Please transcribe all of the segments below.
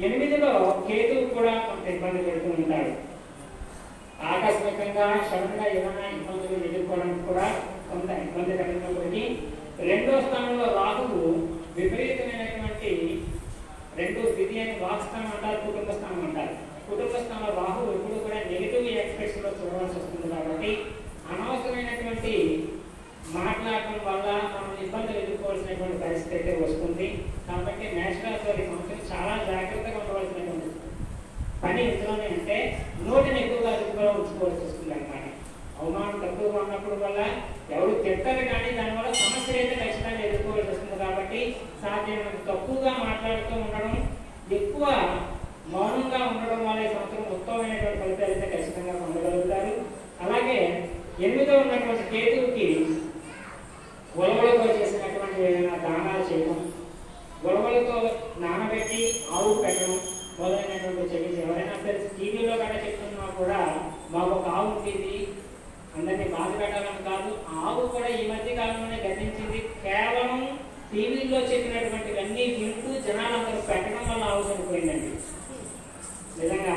8లో కేతువు కూడా కొంత ఇబ్బంది పెడుతూ ఉంటాడు. ఆకస్మికంగా సడన్గా ఏమైనా ఇబ్బందులు ఎదుర్కోవడానికి కూడా కొంత ఇబ్బంది కలిగినప్పటికీ 2వ స్థానంలో రాహువు విపరీతమైనటువంటి 2 ద్వితీయ వాక్స్థానం అంటారు, కుటుంబ స్థానం అంటారు. కుటుంబ స్థానంలో రాహువు ఎప్పుడు కూడా నెగిటివ్ ఎక్స్పెక్ట్స్ లో చూడవలసి వస్తుంది. కాబట్టి అనవసరమైనటువంటి మాట్లాడటం వల్ల మనం ఇబ్బందులు ఎదుర్కోవాల్సినటువంటి పరిస్థితి అయితే వస్తుంది. కాబట్టి మేషరాశి వారి సంవత్సరం చాలా జాగ్రత్తగా ఉండవలసినటువంటి పని ఇందులోనే అంటే నోటిని ఎక్కువగా అదుపులో ఉంచుకోవాల్సి వస్తుంది అన్నమాట. అవమానం తక్కువగా ఉన్నప్పుడు వల్ల ఎవరు తిట్టరు, కానీ దానివల్ల సమస్యలు అయితే ఖచ్చితంగా ఎదుర్కోవాల్సి వస్తుంది. కాబట్టి సాధ్యమైనంత తక్కువగా మాట్లాడుతూ ఉండడం, ఎక్కువ మౌనంగా ఉండడం వల్ల ఈ సంవత్సరం ఉత్తమమైనటువంటి ఫలితాలు అయితే ఖచ్చితంగా పొందగలుగుతారు. అలాగే 8లో ఉన్నటువంటి కేతువుకి ఉలవలతో చేసినటువంటి ఏదైనా దానాలు చేయడం, ఉలవలతో నానబెట్టి ఆవు పెట్టడం మొదలైనటువంటి చెల్లి ఎవరైనా సరే టీవీలో కట్ట చెప్తున్నా కూడా మాకు ఒక ఆవు ఉంటుంది, అందరినీ బాధ పెట్టాలని కాదు. ఆవు కూడా ఈ మధ్య కాలంలోనే గతించింది. కేవలం టీవీలో చెప్పినటువంటివన్నీ వింటూ జనాలందరూ పెట్టడం వల్ల ఆవు చనిపోయిందండి. నిజంగా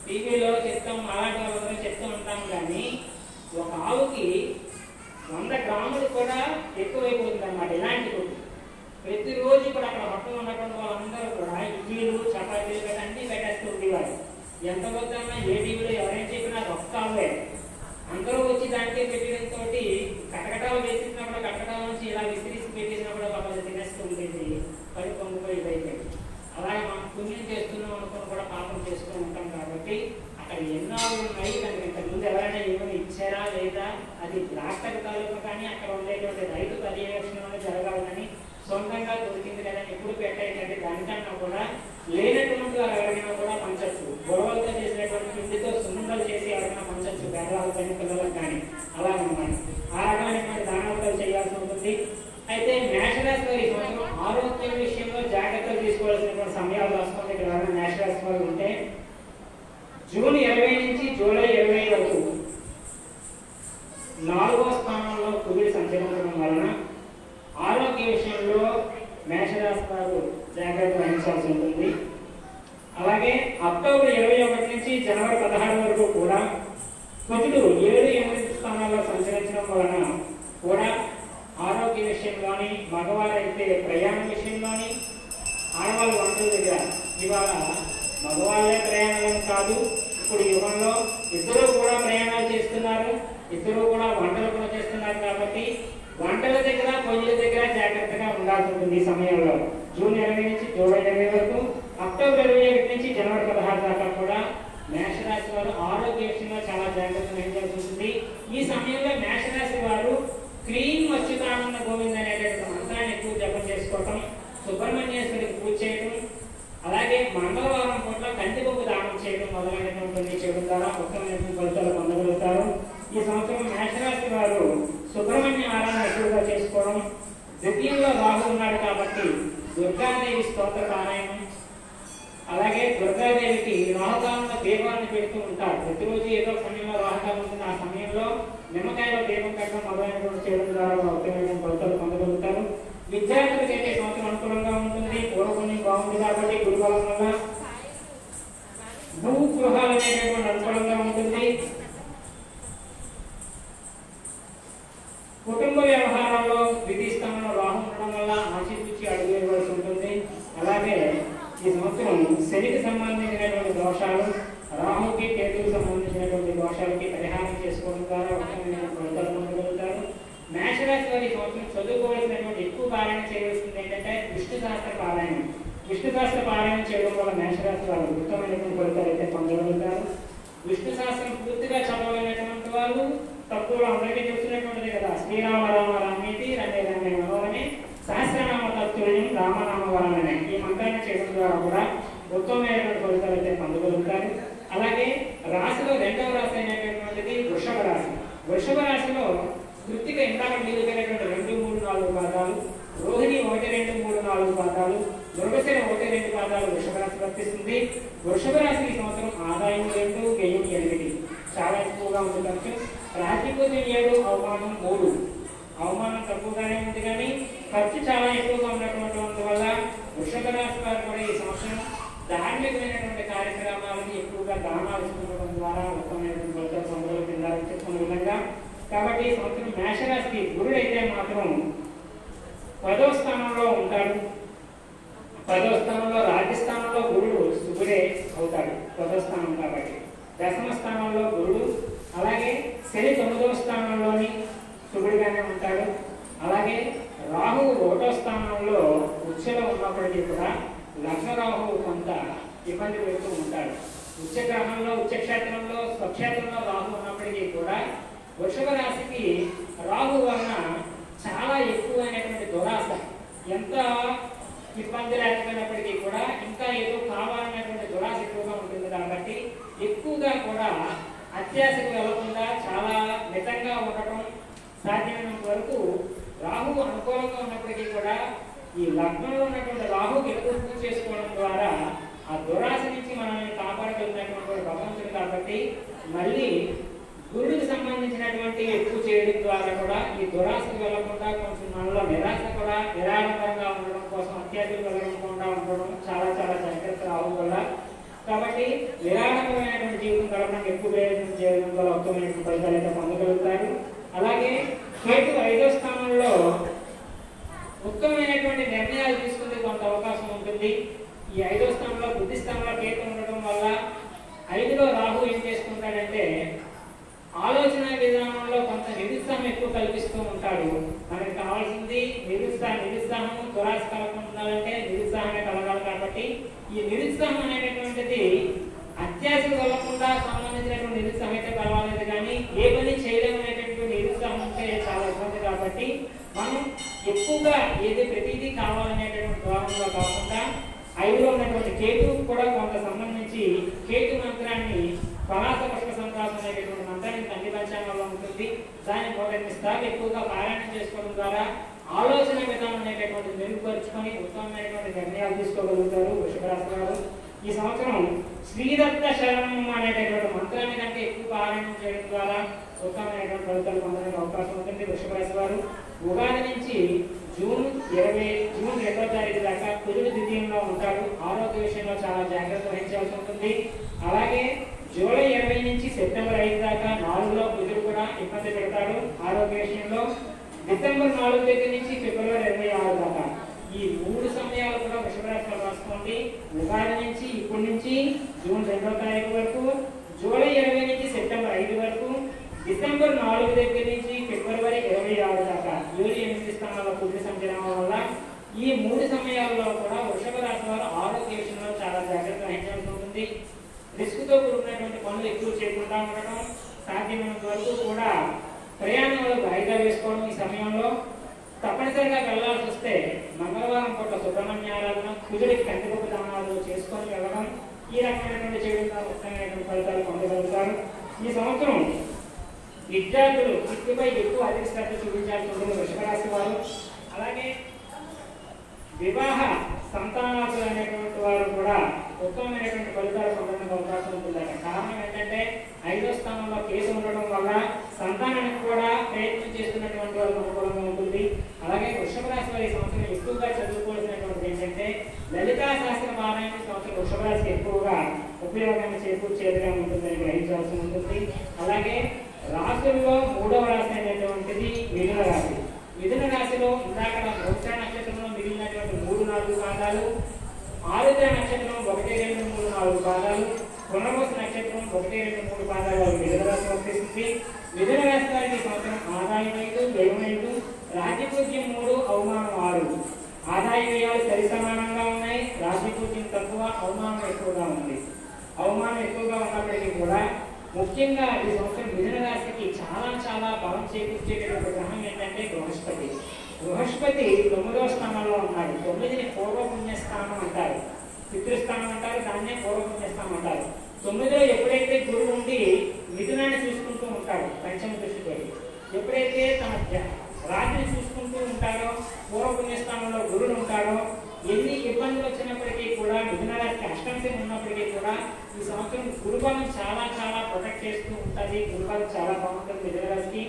టీవీలో చెప్తాం, అలాంటి వాళ్ళందరూ చెప్తూ ఉంటాం, కానీ ఒక ఆవుకి 100 గ్రాములు కూడా ఎక్కువైపోతుంది అన్నమాట. ఇలాంటి ఫుడ్ ప్రతిరోజు కూడా అక్కడ పక్కన ఉన్నటువంటి వాళ్ళందరూ కూడా ఇడ్లీలు చపాతీలు అన్నీ పెట్టేస్తూ ఉండేవారు. ఎంత వద్దన్నా ఏ టీవీలో ఎవరైనా చెప్పినా ఒక్క ఆవే అందరూ వచ్చి దానికే పెట్టడంతో కటకటాలు వేసినప్పుడు కటకటాల నుంచి ఇలా విసిరిసి పెట్టేసినప్పుడు ఒక తినేస్తూ ఉండేది. పది పొంగిపోయి ఇదైపోయింది. అలాగే మనం పుణ్యం చేస్తున్నాం అనుకుని కూడా పాపం చేస్తూ ఉంటాం. కాబట్టి అక్కడ ఎన్నో ఉన్నాయి. దానికి ఇంతకుముందు ఎవరైనా ఏమైనా ఇచ్చారా లేదా అది రాష్ట్ర తాలూకా కానీ అక్కడ ఉండేటువంటి రైతు పర్యవేక్షణ జరగాలని సొంతంగా దొరికింది కదా ఎప్పుడు పెట్టేటంటే దానికన్నా కూడా లేనటువంటి వారు ఎవరైనా కూడా పంచచ్చు. గొడవలతో చేసినటువంటి పిండితో సున్నుండలు చేసి ఎవరైనా పంచచ్చు, పేదవాళ్ళ కానీ పిల్లలకు కానీ. అలాగనమాట ఆ రకమైనటువంటి దానాలతో చేయాల్సి ఉంటుంది. అయితే మేషరాశి వారి సంవత్సరం ఆరోగ్యం విషయంలో జాగ్రత్తలు తీసుకోవాల్సినటువంటి సమయాలు రాసుకోండి. ఇక్కడ ఎవరైనా మేషరాశి వారు ఉంటే జూన్ 20 నుంచి జూలై 20 వరకు 4వ స్థానంలో కుదిరి సంచరించడం వలన ఆరోగ్య విషయంలో మేషరాశి వారు జాగ్రత్త వహించాల్సి ఉంటుంది. అలాగే అక్టోబర్ 21 నుంచి జనవరి 16 వరకు కూడా కుజుడు 7, 8 స్థానాల్లో సంచరించడం వలన కూడా ఆరోగ్య విషయంలోని, మగవారైతే ప్రయాణ విషయంలోని, ఆడవాళ్ళు వంటల దగ్గర ఇవాళ మగవాళ్ళే ప్రయాణాలను కాదు, ఇప్పుడు యుగంలో ఇద్దరు కూడా ప్రయాణాలు చేస్తున్నారు, ఇద్దరు కూడా వంటలు కూడా చేస్తున్నారు. కాబట్టి వంటల దగ్గర పొయ్యిల దగ్గర జాగ్రత్తగా ఉండాల్సి ఉంటుంది. ఈ సమయంలో జూన్ 20 నుంచి జూలై 20 వరకు, అక్టోబర్ 21 నుంచి జనవరి 16 దాకా కూడా మేషరాశి వారు ఆరోగ్య విషయంలో చాలా జాగ్రత్త వహించాల్సి ఉంటుంది. ఈ సమయంలో మేషరాశి వారు క్రీం అచ్యుతానంద గోవింద అనేటువంటి మంత్రాన్ని ఎక్కువ జపం చేసుకోవటం, సుబ్రహ్మణ్యేశ్వరికి పూజ చేయడం, అలాగే మంగళవారం పూట కందిపప్పు దానం చేయడం మొదలైనటువంటి చేయడం ద్వారా ఉత్తమమైనటువంటి ఫలితాలు పొందగలుగుతారు. ఈ సంవత్సరం మేషరాశి వారు సుబ్రహ్మణ్య ఆరాధన ఎక్కువగా చేసుకోవడం, ద్వితీయంలో రాహు ఉన్నాడు కాబట్టి దుర్గాదేవి స్తోత్ర పారాయణం, అలాగే దుర్గాదేవికి రాహుకాలంలో దీపాలను పెడుతూ ఉంటారు. ప్రతిరోజు ఏదో సమయంలో రాహుకాలం ఉంటుంది, ఆ సమయంలో నిమ్మకాయలో దీపం పెట్టడం మొదలైనటువంటి చేయడం ద్వారా ఉత్తమమైన ఫలితాలు పొందగలుగుతారు. విద్యార్థులకు అయితే సంవత్సరం అనుకూలంగా ఉంటుంది. పూర్వపుణ్యం బాగుంది కాబట్టి గురుబలం వల్ల భూగృహాలు అనేటటువంటి అనుకూలంగా ఉంటుంది. కుటుంబ వ్యవహారంలో ద్వితీయ స్థానంలో రాహు ఉండడం వల్ల ఆచితూచి అడుగు వేయవలసి ఉంటుంది. అలాగే ఈ సంవత్సరం శనికి సంబంధించినటువంటి దోషాలు, రాహుకి కేతువుకి సంబంధించినటువంటి దోషాలకి పరిహారం చేసుకోవడం ద్వారా ఉత్తమమైన ఫలితాలు పొందగలుగుతారు. మేషరాశి వారి సంవత్సరం చదువుకోవాల్సినటువంటి ఎక్కువ పారాయణ చేయవలసింది ఏంటంటే విష్ణు సహస్ర పారాయణం. విష్ణు సహస్ర పారాయణం చేయడం వల్ల మేషరాశి వారు ఉత్తమమైనటువంటి ఫలితాలు అయితే పొందగలుగుతారు. విష్ణు సహస్రం పూర్తిగా చదవలేనటువంటి వాళ్ళు తక్కువలో అందరికీ చెప్తున్నటువంటిది కదా, శ్రీరామ రామ రామేతి రమే రమే మనోరమే సహస్రనామ తత్తుల్యం రామనామ వరాలనే ఈ మంత్రాన్ని చేయడం ద్వారా కూడా ఉత్తమమైనటువంటి ఫలితాలు అయితే పొందగలుగుతారు. అలాగే రాశిలో 2వ రాశి అయినటువంటిది వృషభ రాశి. వృషభ రాశిలో కృత్తిక ఇందాక మీరు కలిగినటువంటి 2, 3, 4 పాదాలు, రోహిణి 1, 2, 3, 4 పాదాలు, మృగశిర 1, 2 పాదాలు వృషభ రాశి వర్తిస్తుంది. వృషభ రాశి ఈ సంవత్సరం ఆదాయం 2, వ్యయం 8 చాలా ఎక్కువగా ఉంటుంది. రాజపూజ్యం 7, అవమానం 3. అవమానం తక్కువగానే ఉంది కానీ ఖర్చు చాలా ఎక్కువగా ఉన్నటువంటి వల్ల వృషభ రాశి వారు కూడా ఈ సంవత్సరం ధార్మికమైనటువంటి కార్యక్రమాలకి ఎక్కువగా దానాలు ఇస్తుండడం ద్వారా ఉత్తమమైనటువంటి ఫలితాలు పొందగలుగుతారని చెప్పుకున్న విధంగా. కాబట్టి ఈ సంవత్సరం మేషరాశికి గురుడు అయితే మాత్రం 10వ స్థానంలో ఉంటాడు. 10వ స్థానంలో రాజ్యస్థానంలో గురుడు శుభుడే అవుతాడు, 10వ స్థానం కాబట్టి. దశమ స్థానంలో గురుడు, అలాగే శని 9వ స్థానంలోని శుభుడిగానే ఉంటాడు. అలాగే రాహువు 1వ స్థానంలో ఉచ్చలో ఉన్నప్పటికీ కూడా లగ్న రాహువు కొంత ఇబ్బంది పెడుతూ ఉంటాడు. ఉచ్చగ్రహంలో, ఉచ్చక్షేత్రంలో, స్వక్షేత్రంలో రాహు ఉన్నప్పటికీ కూడా వృషభ రాశికి రాహు వలన చాలా ఎక్కువైనటువంటి దురాశ, ఎంత ఇబ్బంది లేకపోయినప్పటికీ కూడా ఇంకా ఏదో కావాలనేటువంటి దురాశ ఎక్కువగా ఉంటుంది. కాబట్టి ఎక్కువగా కూడా అత్యాశకు వెళ్లకుండా చాలా మితంగా ఉండటం, సాధ్యమైనంత వరకు రాహు అనుకూలంగా ఉన్నప్పటికీ కూడా ఈ లగ్నంలో ఉన్నటువంటి రాహుకి ఎక్కువ పూజ చేసుకోవడం ద్వారా ఆ దురాశ నుంచి మనల్ని కాపాడగలిగినటువంటి భగవంతుడు. కాబట్టి మళ్ళీ గురుడికి సంబంధించినటువంటి ఎక్కువ చేయడం ద్వారా కూడా ఈ దురాశకు వెళ్లకుండా కొంచెం మనలో నిరాశ కూడా నిరాడంబరంగా ఉండడం కోసం అత్యాశకు వెళ్ళకుండా ఉండడం చాలా చాలా జాగ్రత్త రాహు వల్ల. కాబట్టి నిరాడంబరమైనటువంటి జీవితం గడపడానికి ఎక్కువ ప్రయత్నం చేయడం వల్ల ఉత్తమమైనటువంటి ఫలితాలు అయితే పొందగలుగుతారు. అలాగే కేతు 5వ స్థానంలో ఉత్తమమైనటువంటి నిర్ణయాలు తీసుకునే కొంత అవకాశం ఉంటుంది. ఈ 5వ స్థానంలో బుద్ధి స్థానంలో కేతు ఉండడం వల్ల 5లో రాహు ఏం చేసుకుంటాడంటే ఆలోచన విధానంలో కొంత నిరుత్సాహం ఎక్కువ కల్పిస్తూ ఉంటాడు. మనకి కావాల్సింది నిరుత్సాహం దురాశ కలగకుండాలంటే నిరుత్సాహమే కలగాలి. కాబట్టి ఈ నిరుత్సాహం అనేటటువంటిది అత్యాశకు వెళ్ళకుండా సంబంధించినటువంటి నిరుత్సాహం అయితే పర్వాలేదు, కానీ ఏ పని చేయలేమనేటటువంటి నిరుత్సాహం ఉంటే చాలా ఇబ్బంది. కాబట్టి మనం ఎక్కువగా ఏది ప్రతిదీ కావాలనేటటువంటి ద్వారంలో కాకుండా 5లో ఉన్నటువంటి కేతు కూడా కొంత సంబంధించి కేతు మంత్రాన్ని పరాస పుష్ప సంతాసం అనేటటువంటి మంత్రాన్ని అన్ని పంచాంగాల్లో ఉంటుంది. దాన్ని 108 సార్లు ఎక్కువగా పారాయణం చేసుకోవడం ద్వారా ఆలోచన విధానం అనేటటువంటి మెరుగుపరుచుకొని ఉత్తమమైనటువంటి నిర్ణయాలు తీసుకోగలుగుతారు వృషభ రాశి వారు. ఈ సంవత్సరం శ్రీదత్త శరణం అనేటటువంటి మంత్రాన్ని కంటే ఎక్కువ పారాయణం చేయడం ద్వారా ఉత్తమమైనటువంటి ఫలితాలు పొందడానికి అవకాశం ఉంటుంది వృషభ రాశి వారు. ఉగాది నుంచి జూన్ 2వ తారీఖు దాకా కుజుడు ద్వితీయంలో ఉంటాడు. ఆరోగ్య విషయంలో చాలా జాగ్రత్త వహించాల్సి ఉంటుంది. అలాగే జూలై 20 నుంచి సెప్టెంబర్ 5 దాకా 4లో కుజుడు కూడా ఇబ్బంది పెడతాడు ఆరోగ్య విషయంలో. డిసెంబర్ 4 దగ్గర నుంచి ఫిబ్రవరి 26 దాకా ఈ 3 సమయాలు కూడా వృషభ రాశిలో రాసుకోండి. ఉగాది నుంచి ఇప్పటి నుంచి జూన్ 2వ తారీఖు వరకు, జూలై 20 నుంచి సెప్టెంబర్ 5 వరకు, డిసెంబర్ 4 దగ్గర నుంచి ఫిబ్రవరి 26 దాకా 7-8 స్థానాల కుజుడు సంచలనం వల్ల ఈ 3 సమయాల్లో కూడా వృషభ రాశి వారు ఆరోగ్య విషయంలో చాలా జాగ్రత్త వహించాల్సి ఉంటుంది. రిస్క్తో కూడుకున్నటువంటి పనులు ఎక్కువ చేయకుండా ఉండటం, సాధ్యమైనంత వరకు కూడా ప్రయాణాలు వాయిదా వేసుకోవడం. ఈ సమయంలో తప్పనిసరిగా వెళ్లాల్సి వస్తే మంగళవారం పూట సుబ్రహ్మణ్యారాధన, కుజుడికి కందిపప్పు దానాలు చేసుకొని వెళ్ళడం, ఈ రకమైనటువంటి చేయడం ఉత్తమమైనటువంటి ఫలితాలు పొందగలుగుతారు. ఈ సంవత్సరం విద్యార్థులు విద్యపై ఎక్కువ అధిక శ్రద్ధ చూపించాల్సి ఉంటుంది వృషభ రాశి వారు. అలాగే వివాహ సంతానాలు అనేటువంటి వారు కూడా ఉత్తమమైనటువంటి ఫలితాలు పొందడానికి అవకాశం ఉంటుందట. కారణం ఏంటంటే 5వ స్థానంలో కేతు ఉండడం వల్ల సంతానానికి కూడా ప్రయత్నం చేస్తున్నటువంటి వారికి అనుకూలంగా ఉంటుంది. అలాగే వృషభ రాశి వారి సంవత్సరం ఎక్కువగా చదువుకోవాల్సినటువంటిది ఏంటంటే లలితా శాస్త్ర పారాయణ సంవత్సరం వృషభ రాశికి ఎక్కువగా ఉపయోగాన్ని చేకూర్చేదిగా ఉంటుందని గ్రహించాల్సి ఉంటుంది. అలాగే రాశుల్లో 3వ రాశి అనేటువంటిది మిథున రాశి. మిథున రాశిలో ఇందాక మృగశిర నక్షత్రంలో మిగిలినటువంటి 3-4 పాదాలు, ఆరుద్ర నక్షత్రం 1-2-3-4 పాదాలు, పునర్వసు నక్షత్రం 1-2-3 పాదాలు మిథున రాశి వర్తిస్తుంది. మిథున రాశి వారికి సంవత్సరం ఆదాయం 5, వ్యయం 5, రాజ్యపూజ్యం 3, అవమానం 6. ఆదాయ వ్యయాలు సరి సమానంగా ఉన్నాయి. రాజ్యపూజ్యం తక్కువ, అవమానం ఎక్కువగా ఉంది. అవమానం ఎక్కువగా ఉన్నప్పటికీ కూడా ముఖ్యంగా ఈ సంవత్సరం మిథున రాశికి చాలా చాలా బలం చేకూర్చేటటువంటి గ్రహం ఏంటంటే బృహస్పతి. బృహస్పతి 9వ స్థానంలో ఉన్నాడు. 9ని పూర్వపుణ్య స్థానం అంటారు, పితృస్థానం అంటారు, దాన్నే పూర్వపుణ్య స్థానం అంటారు. 9లో ఎప్పుడైతే గురువు ఉండి మిథునాన్ని చూసుకుంటూ ఉంటాడు పంచమ దృష్టితో, ఎప్పుడైతే తన రాత్రిని చూసుకుంటూ ఉంటాడో, పూర్వపుణ్యస్థానంలో గురుడు ఉంటాడో, ఎన్ని ఇబ్బందులు వచ్చినప్పటికీ కూడా మిథున రాశికి అష్టంశం ఉన్నప్పటికీ కూడా ఈ సంవత్సరం గురుబలం చాలా చాలా ప్రొటెక్ట్ చేస్తూ ఉంటుంది. గురుబలం చాలా బాగుంటుంది మిథున రాశికి.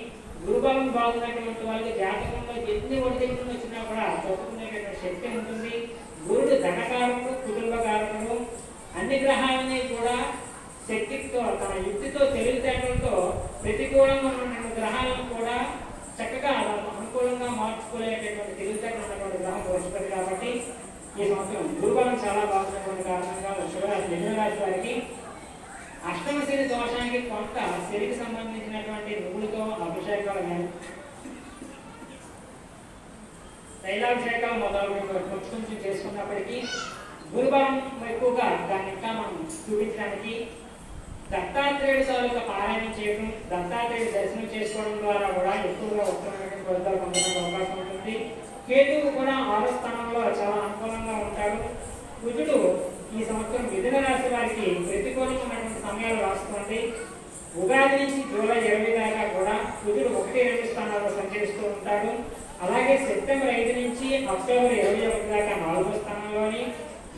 గురుబలం బాగున్నటువంటి వాళ్ళకి జాతకంలో ఎన్ని ఒడిదుడుకులు వచ్చినా కూడా తప్పుకునేటువంటి శక్తి ఉంటుంది. గురుడు ధనకారకుడు, కుటుంబకారకుడు, అన్ని గ్రహాలని కూడా శక్తితో తన యుక్తితో తెలివితేటలతో ప్రతికూలంగా ఉన్న 2 గ్రహాలను కూడా చక్కగా అనుకూలంగా మార్చుకోలేటటువంటి తెలివితేటలు ఉన్నటువంటి గ్రహం బృహస్పతి కాబట్టి ఈ సంవత్సరం గురుబలం చాలా బాగున్నటువంటి కారణంగా మిథున రాశి వారికి అష్టమ శని దోషానికి కొంత శనికి సంబంధించినటువంటి నువ్వులతో అభిషేకాలు కానీ తైలాభిషేకాలు మొదలు కొంచెం చేసుకున్నప్పటికీ గురుబలం ఎక్కువగా దాన్ని ఇంకా మనం చూపించడానికి దత్తాత్రేయుడు తాలూకా పారాయణం చేయడం, దత్తాత్రేయుడు దర్శనం చేసుకోవడం ద్వారా కూడా ఎక్కువగా ఉత్తమమైనటువంటి ఫలితాలు పొందడానికి అవకాశం ఉంటుంది. కేతువు కూడా 6వ స్థానంలో చాలా అనుకూలంగా ఉంటాడు. కుజుడు ఈ సంవత్సరం మిథున రాశి వారికి ప్రతికూలంగా ఉన్నటువంటి సమయాలు రాసుకోండి. ఉగాది నుంచి జూలై 20 దాకా కూడా కుజుడు 1-2 స్థానాల్లో సంచరిస్తూ ఉంటాడు. అలాగే సెప్టెంబర్ 5 నుంచి అక్టోబర్ 21 దాకా 4వ స్థానంలోని,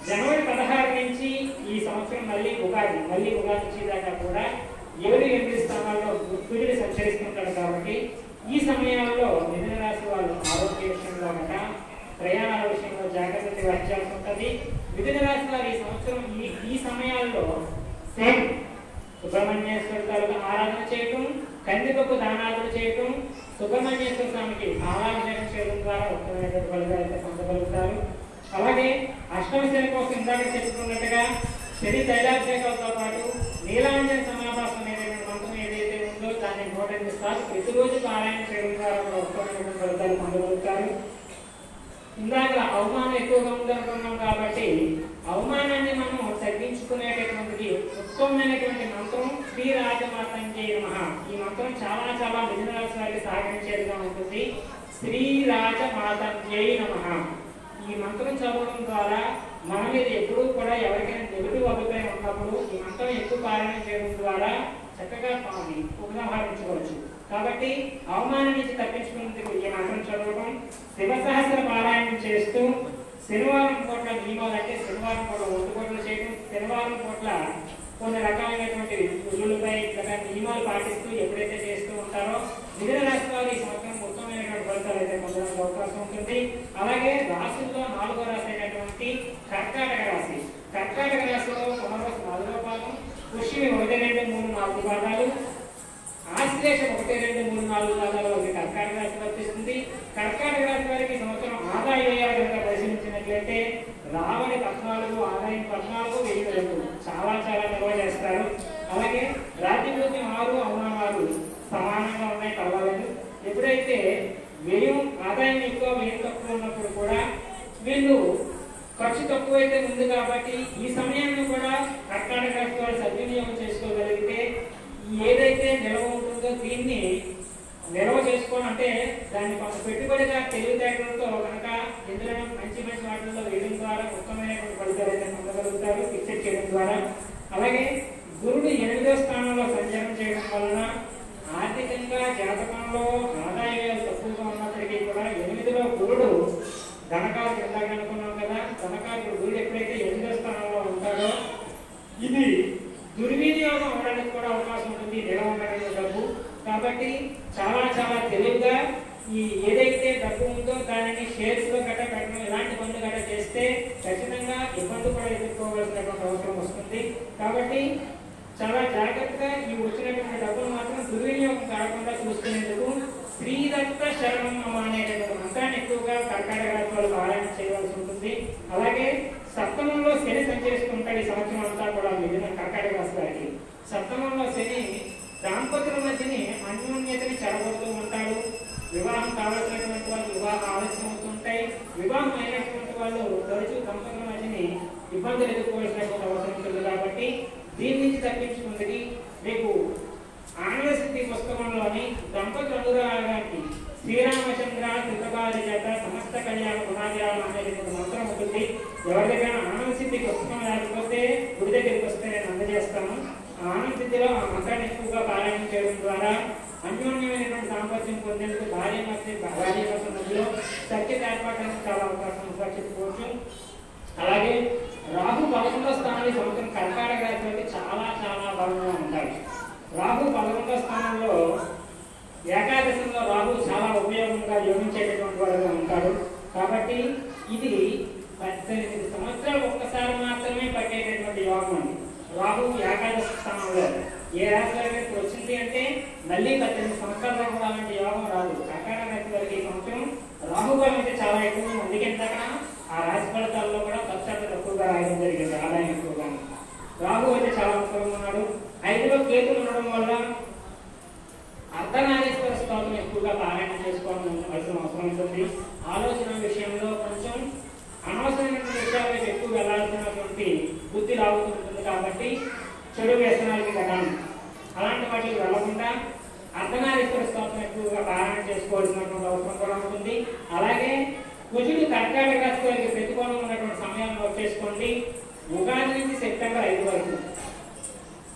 జనవరి 16 నుంచి ఈ సంవత్సరం మళ్ళీ ఉగాది నుంచి దాకా కూడా 7-8 స్థానాల్లో కుజుడు సంచరిస్తుంటాడు. కాబట్టి ఈ సమయాల్లో మిథున రాశి వాళ్ళు ఆరోగ్య విషయంలో గట ప్రయాణాల విషయంలో జాగ్రత్త వహించాల్సి ఉంటుంది. మిథున రాశి వారు ఈ సంవత్సరం ఈ సమయాల్లో సుబ్రహ్మణ్యేశ్వర తాలూకా ఆరాధన చేయటం, కందిపప్పు దానాలు చేయటం, సుబ్రహ్మణ్యేశ్వర స్వామికి ఆరాధన చేయడం ద్వారా ఉత్తమమైనటువంటి ఫలితాలు అయితే పొందగలుగుతారు. అలాగే అష్టమ శని కోసం ఇందాక చెప్పుకున్నట్టుగా శని తైలాభిషేకాలతో పాటు నీలాంజన సమాభాసం అనేటువంటి మంత్రం ఏదైతే ఉందో దాన్ని 108 సార్లు ప్రతిరోజు పారాయణ చేయడం ద్వారా ఉత్తమమైనటువంటి ఫలితాలు పొందగలుగుతారు. ఇందాక అవమానం ఎక్కువగా ఉందనుకున్నాం కాబట్టి అవమానాన్ని మనం తగ్గించుకునేటటువంటిది ఉత్తమమైనటువంటి మంత్రం శ్రీ రాజమాతంజయ నమః. ఈ మంత్రం చాలా చాలా మిథున రాశి వారికి సహకరించేదిగా ఉంటుంది. శ్రీ రాజమాతంజయ నమః ఈ మంత్రం చదవడం ద్వారా మన మీద ఎప్పుడూ కూడా ఎవరికైనా నెగిటివ్ అభిప్రాయం ఉన్నప్పుడు ఈ మంత్రం ఎక్కువ పారాయణ చేయడం ద్వారా చక్కగా ఉపసంహరించుకోవచ్చు. కాబట్టి అవమానం నుంచి తప్పించుకునేందుకు ఈ మంత్రం చదవడం, శివ సహస్ర పారాయణం చేస్తూ శనివారం పూట్ల నియమాలు అంటే శనివారం పూట ఒంటుకోట్లు చేయడం, శనివారం పూట్ల కొన్ని రకాలైనటువంటి ఉల్లులపై ఇట్లా నియమాలు పాటిస్తూ ఎప్పుడైతే చేస్తూ ఉంటారో మిథున రాశి వారు ఈ సంవత్సరం ఉత్తమమైనటువంటి ఫలితాలు అయితే పొందడానికి అవకాశం ఉంటుంది. అలాగే రాశుల్లో 4వ రాశి అయినటువంటి కర్కాటక రాశి, కర్కాటక రాశిలో పునర్వసు 4వ పాదం, పుష్యమి 1, 2, 3, 4 పాదాలు, ఆశ్లేష 1, 2, 3, 4 పాదాలు కర్కాటక రాశి వర్తిస్తుంది. కర్కాటక రాశి వారికి సంవత్సరం ఆదాయ వ్యయాలు కనుక పరిశీలించినట్లయితే రాబడి 14, ఆదాయం 14, వెయ్యి 2 చాలా చాలా నిల్వ చేస్తారు. అలాగే రాజ్యవృద్ధి 6, అవమానం 6 సమానంగా ఉన్నాయి, పర్వాలేదు. ఎప్పుడైతే వ్యయం ఆదాయం ఎక్కువ వ్యయం తక్కువ ఉన్నప్పుడు కూడా వీళ్ళు ఖర్చు తక్కువైతే ఉంది కాబట్టి ఈ సమయాన్ని కూడా కర్కాటక రాశి వారు సద్వినియోగం చేసుకోగలిగితే ఏదైతే నిల్వ ఉంటుందో దీన్ని నిల్వ చేసుకోవడం అంటే దాన్ని పెట్టుబడిగా తెలివితేటలతో కనుక ఇందులో మంచి వాటిల్లో వేయడం ద్వారా ఉత్తమమైనటువంటి ఫలితాలు అయితే పొందగలుగుతారు ఫిక్సెడ్ చేయడం ద్వారా. అలాగే గురుడు 8వ స్థానంలో సంచారం చేయడం వలన ఆర్థికంగా జాతకంలో ఆదాయాలు తక్కువగా ఉన్నప్పటికీ కూడా 8లో గురుడు ధనకారుడు ఇందాక అనుకున్నాం కదా, ధనకారుడు గురుడు ఎప్పుడైతే 8వ స్థానంలో ఉంటాడో ఇది దుర్వినియోగం అవడానికి కూడా అవకాశం ఉంటుంది నిల్వ ఉండడానికి డబ్బు. కాబట్టి చాలా చాలా తెలివిగా ఈ ఏదైతే డబ్బు ఉందో దానిని షేర్స్ లో గట్ట పెట్టడం ఇలాంటి పనులు గట్ట చేస్తే ఖచ్చితంగా ఇబ్బంది కూడా ఎదుర్కోవాల్సినటువంటి అవసరం వస్తుంది. కాబట్టి చాలా జాగ్రత్తగా ఈ వచ్చినటువంటి డబ్బులు మాత్రం దుర్వినియోగం కాకుండా చూసుకునేందుకు శ్రీదత్త శరణం అనేటువంటి మంత్రాన్ని ఎక్కువగా కర్కాటక రాశి వాళ్ళు పారాయణ చేయవలసి ఉంటుంది. అలాగే సప్తమంలో శని సంచరిస్తుంటాడు ఈ సంవత్సరం అంతా కూడా మిగిలిన కర్కాటక రాశి వారికి. సప్తమంలో శని దాంపతుల మధ్యని అన్యోన్యతని చెడగొడుతూ ఉంటాడు. వివాహం కావాల్సినటువంటి వాళ్ళు వివాహం ఆలస్యం అవుతుంటాయి. వివాహం అయినటువంటి వాళ్ళు తరచూ దంపతుల మధ్యని ఇబ్బందులు ఎదుర్కోవాల్సినటువంటి అవసరం ఉంటుంది. కాబట్టి దీని నుంచి తప్పించుకుంది మీకు ఆనందశక్తి పుస్తకంలోని దంపతుల అనురాగానికి శ్రీరామచంద్ర కృతపాది చేత సమస్త కళ్యాణ గుణాచారం అనేటువంటి మంత్రం ఉంటుంది. ఎవరి దగ్గర ఆనందశక్తి పుస్తకం లేకపోతే గుడి దగ్గరికి వస్తే నేను అందజేస్తాను. ఆనందశక్తిలో ఆ మంత్రాన్ని ఎక్కువగా పారాయణం చేయడం ద్వారా అన్యోన్యమైనటువంటి సామర్థ్యం పొందేందుకు భార్య మధ్యలో సఖ్యత ఏర్పడడానికి చాలా అవకాశం చెప్పుకోవచ్చు. అలాగే రాహు 11వ స్థానాన్ని సంవత్సరం కర్కాటక రాశి చాలా చాలా బలంగా ఉంటాయి. రాహు 11వ స్థానంలో ఏకాదశంలో రాహు చాలా ఉపయోగంగా యోగించేటటువంటి వాడుగా ఉంటాడు. కాబట్టి ఇది 18 సంవత్సరాలు ఒక్కసారి మాత్రమే పట్టేటటువంటి యోగం యోగం అండి. రాహు ఏకాదశ స్థానంలో ఏ రాశి వారికి ఇప్పుడు వచ్చింది అంటే మళ్ళీ 18 సంవత్సరాల వరకు అలాంటి యోగం రాదు. కర్కాటక రాశి వారికి ఈ సంవత్సరం రాహు బలం అయితే చాలా ఎక్కువ. అందుకే ఆ రాశి ఫలితాల్లో కూడా ఖర్చు తక్కువగా రాయడం జరిగింది, ఆదాయం ఎక్కువగా. రాహు అయితే చాలా అనుకూలంగా ఉన్నాడు. 5లో కేతులు ఉండడం వల్ల అర్ధనారీశ్వర స్తోత్రం ఎక్కువగా పారాయణ చేసుకోవాల్సిన అవసరం ఉంటుంది. ఆలోచన విషయంలో కొంచెం అనవసరమైన విషయాలకు ఎక్కువ వెళ్లాల్సినటువంటి బుద్ధి రావుతుంటుంది కాబట్టి చెడు వ్యసనాలకి కథం అలాంటి వాటికి వెళ్లకుండా అర్ధనారీశ్వర స్తోత్రం ఎక్కువగా పారాయణ చేసుకోవాల్సినటువంటి అవసరం కూడా ఉంటుంది. అలాగే కుజుడు కర్కాటక రాశి వారికి ప్రతికూలంగా ఉన్నటువంటి సమయాన్ని నోట్ చేసుకోండి. ఉగాది నుంచి సెప్టెంబర్ 5 వరకు,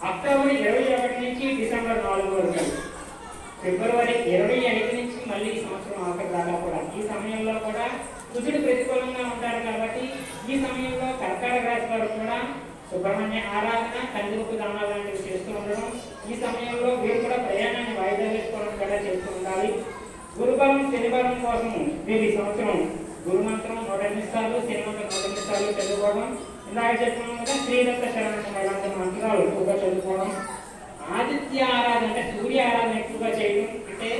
అక్టోబర్ 21 నుంచి డిసెంబర్ 4 వరకు, ఫిబ్రవరి 25 నుంచి మళ్ళీ ఈ సంవత్సరం ఆఖరి దాకా కూడా ఈ సమయంలో కూడా కుజుడు ప్రతికూలంగా ఉంటారు. కాబట్టి ఈ సమయంలో కర్కాటక రాశి వారు కూడా సుబ్రహ్మణ్య ఆరాధన, కందిపప్పు దానాలు లాంటివి చేస్తూ ఉండడం, ఈ సమయంలో వీరు కూడా ప్రయాణాన్ని వాయిదా వేసుకోవడం కూడా చేస్తూ ఉండాలి. గురుబలం శనిబలం కోసం మీరు ఈ సంవత్సరం గురుమంత్రం 108 సార్లు, శనిమంత్రం 108 సార్లు చదువుకోవడం, ఇందాక చెప్పుకున్నాం కదా శ్రీదత్త శరణం ఇలాంటి మంత్రాలు ఎక్కువగా చదువుకోవడం, ఆదిత్య ఆరాధన అంటే సూర్య ఆరాధన ఎక్కువగా చేయడం, అంటే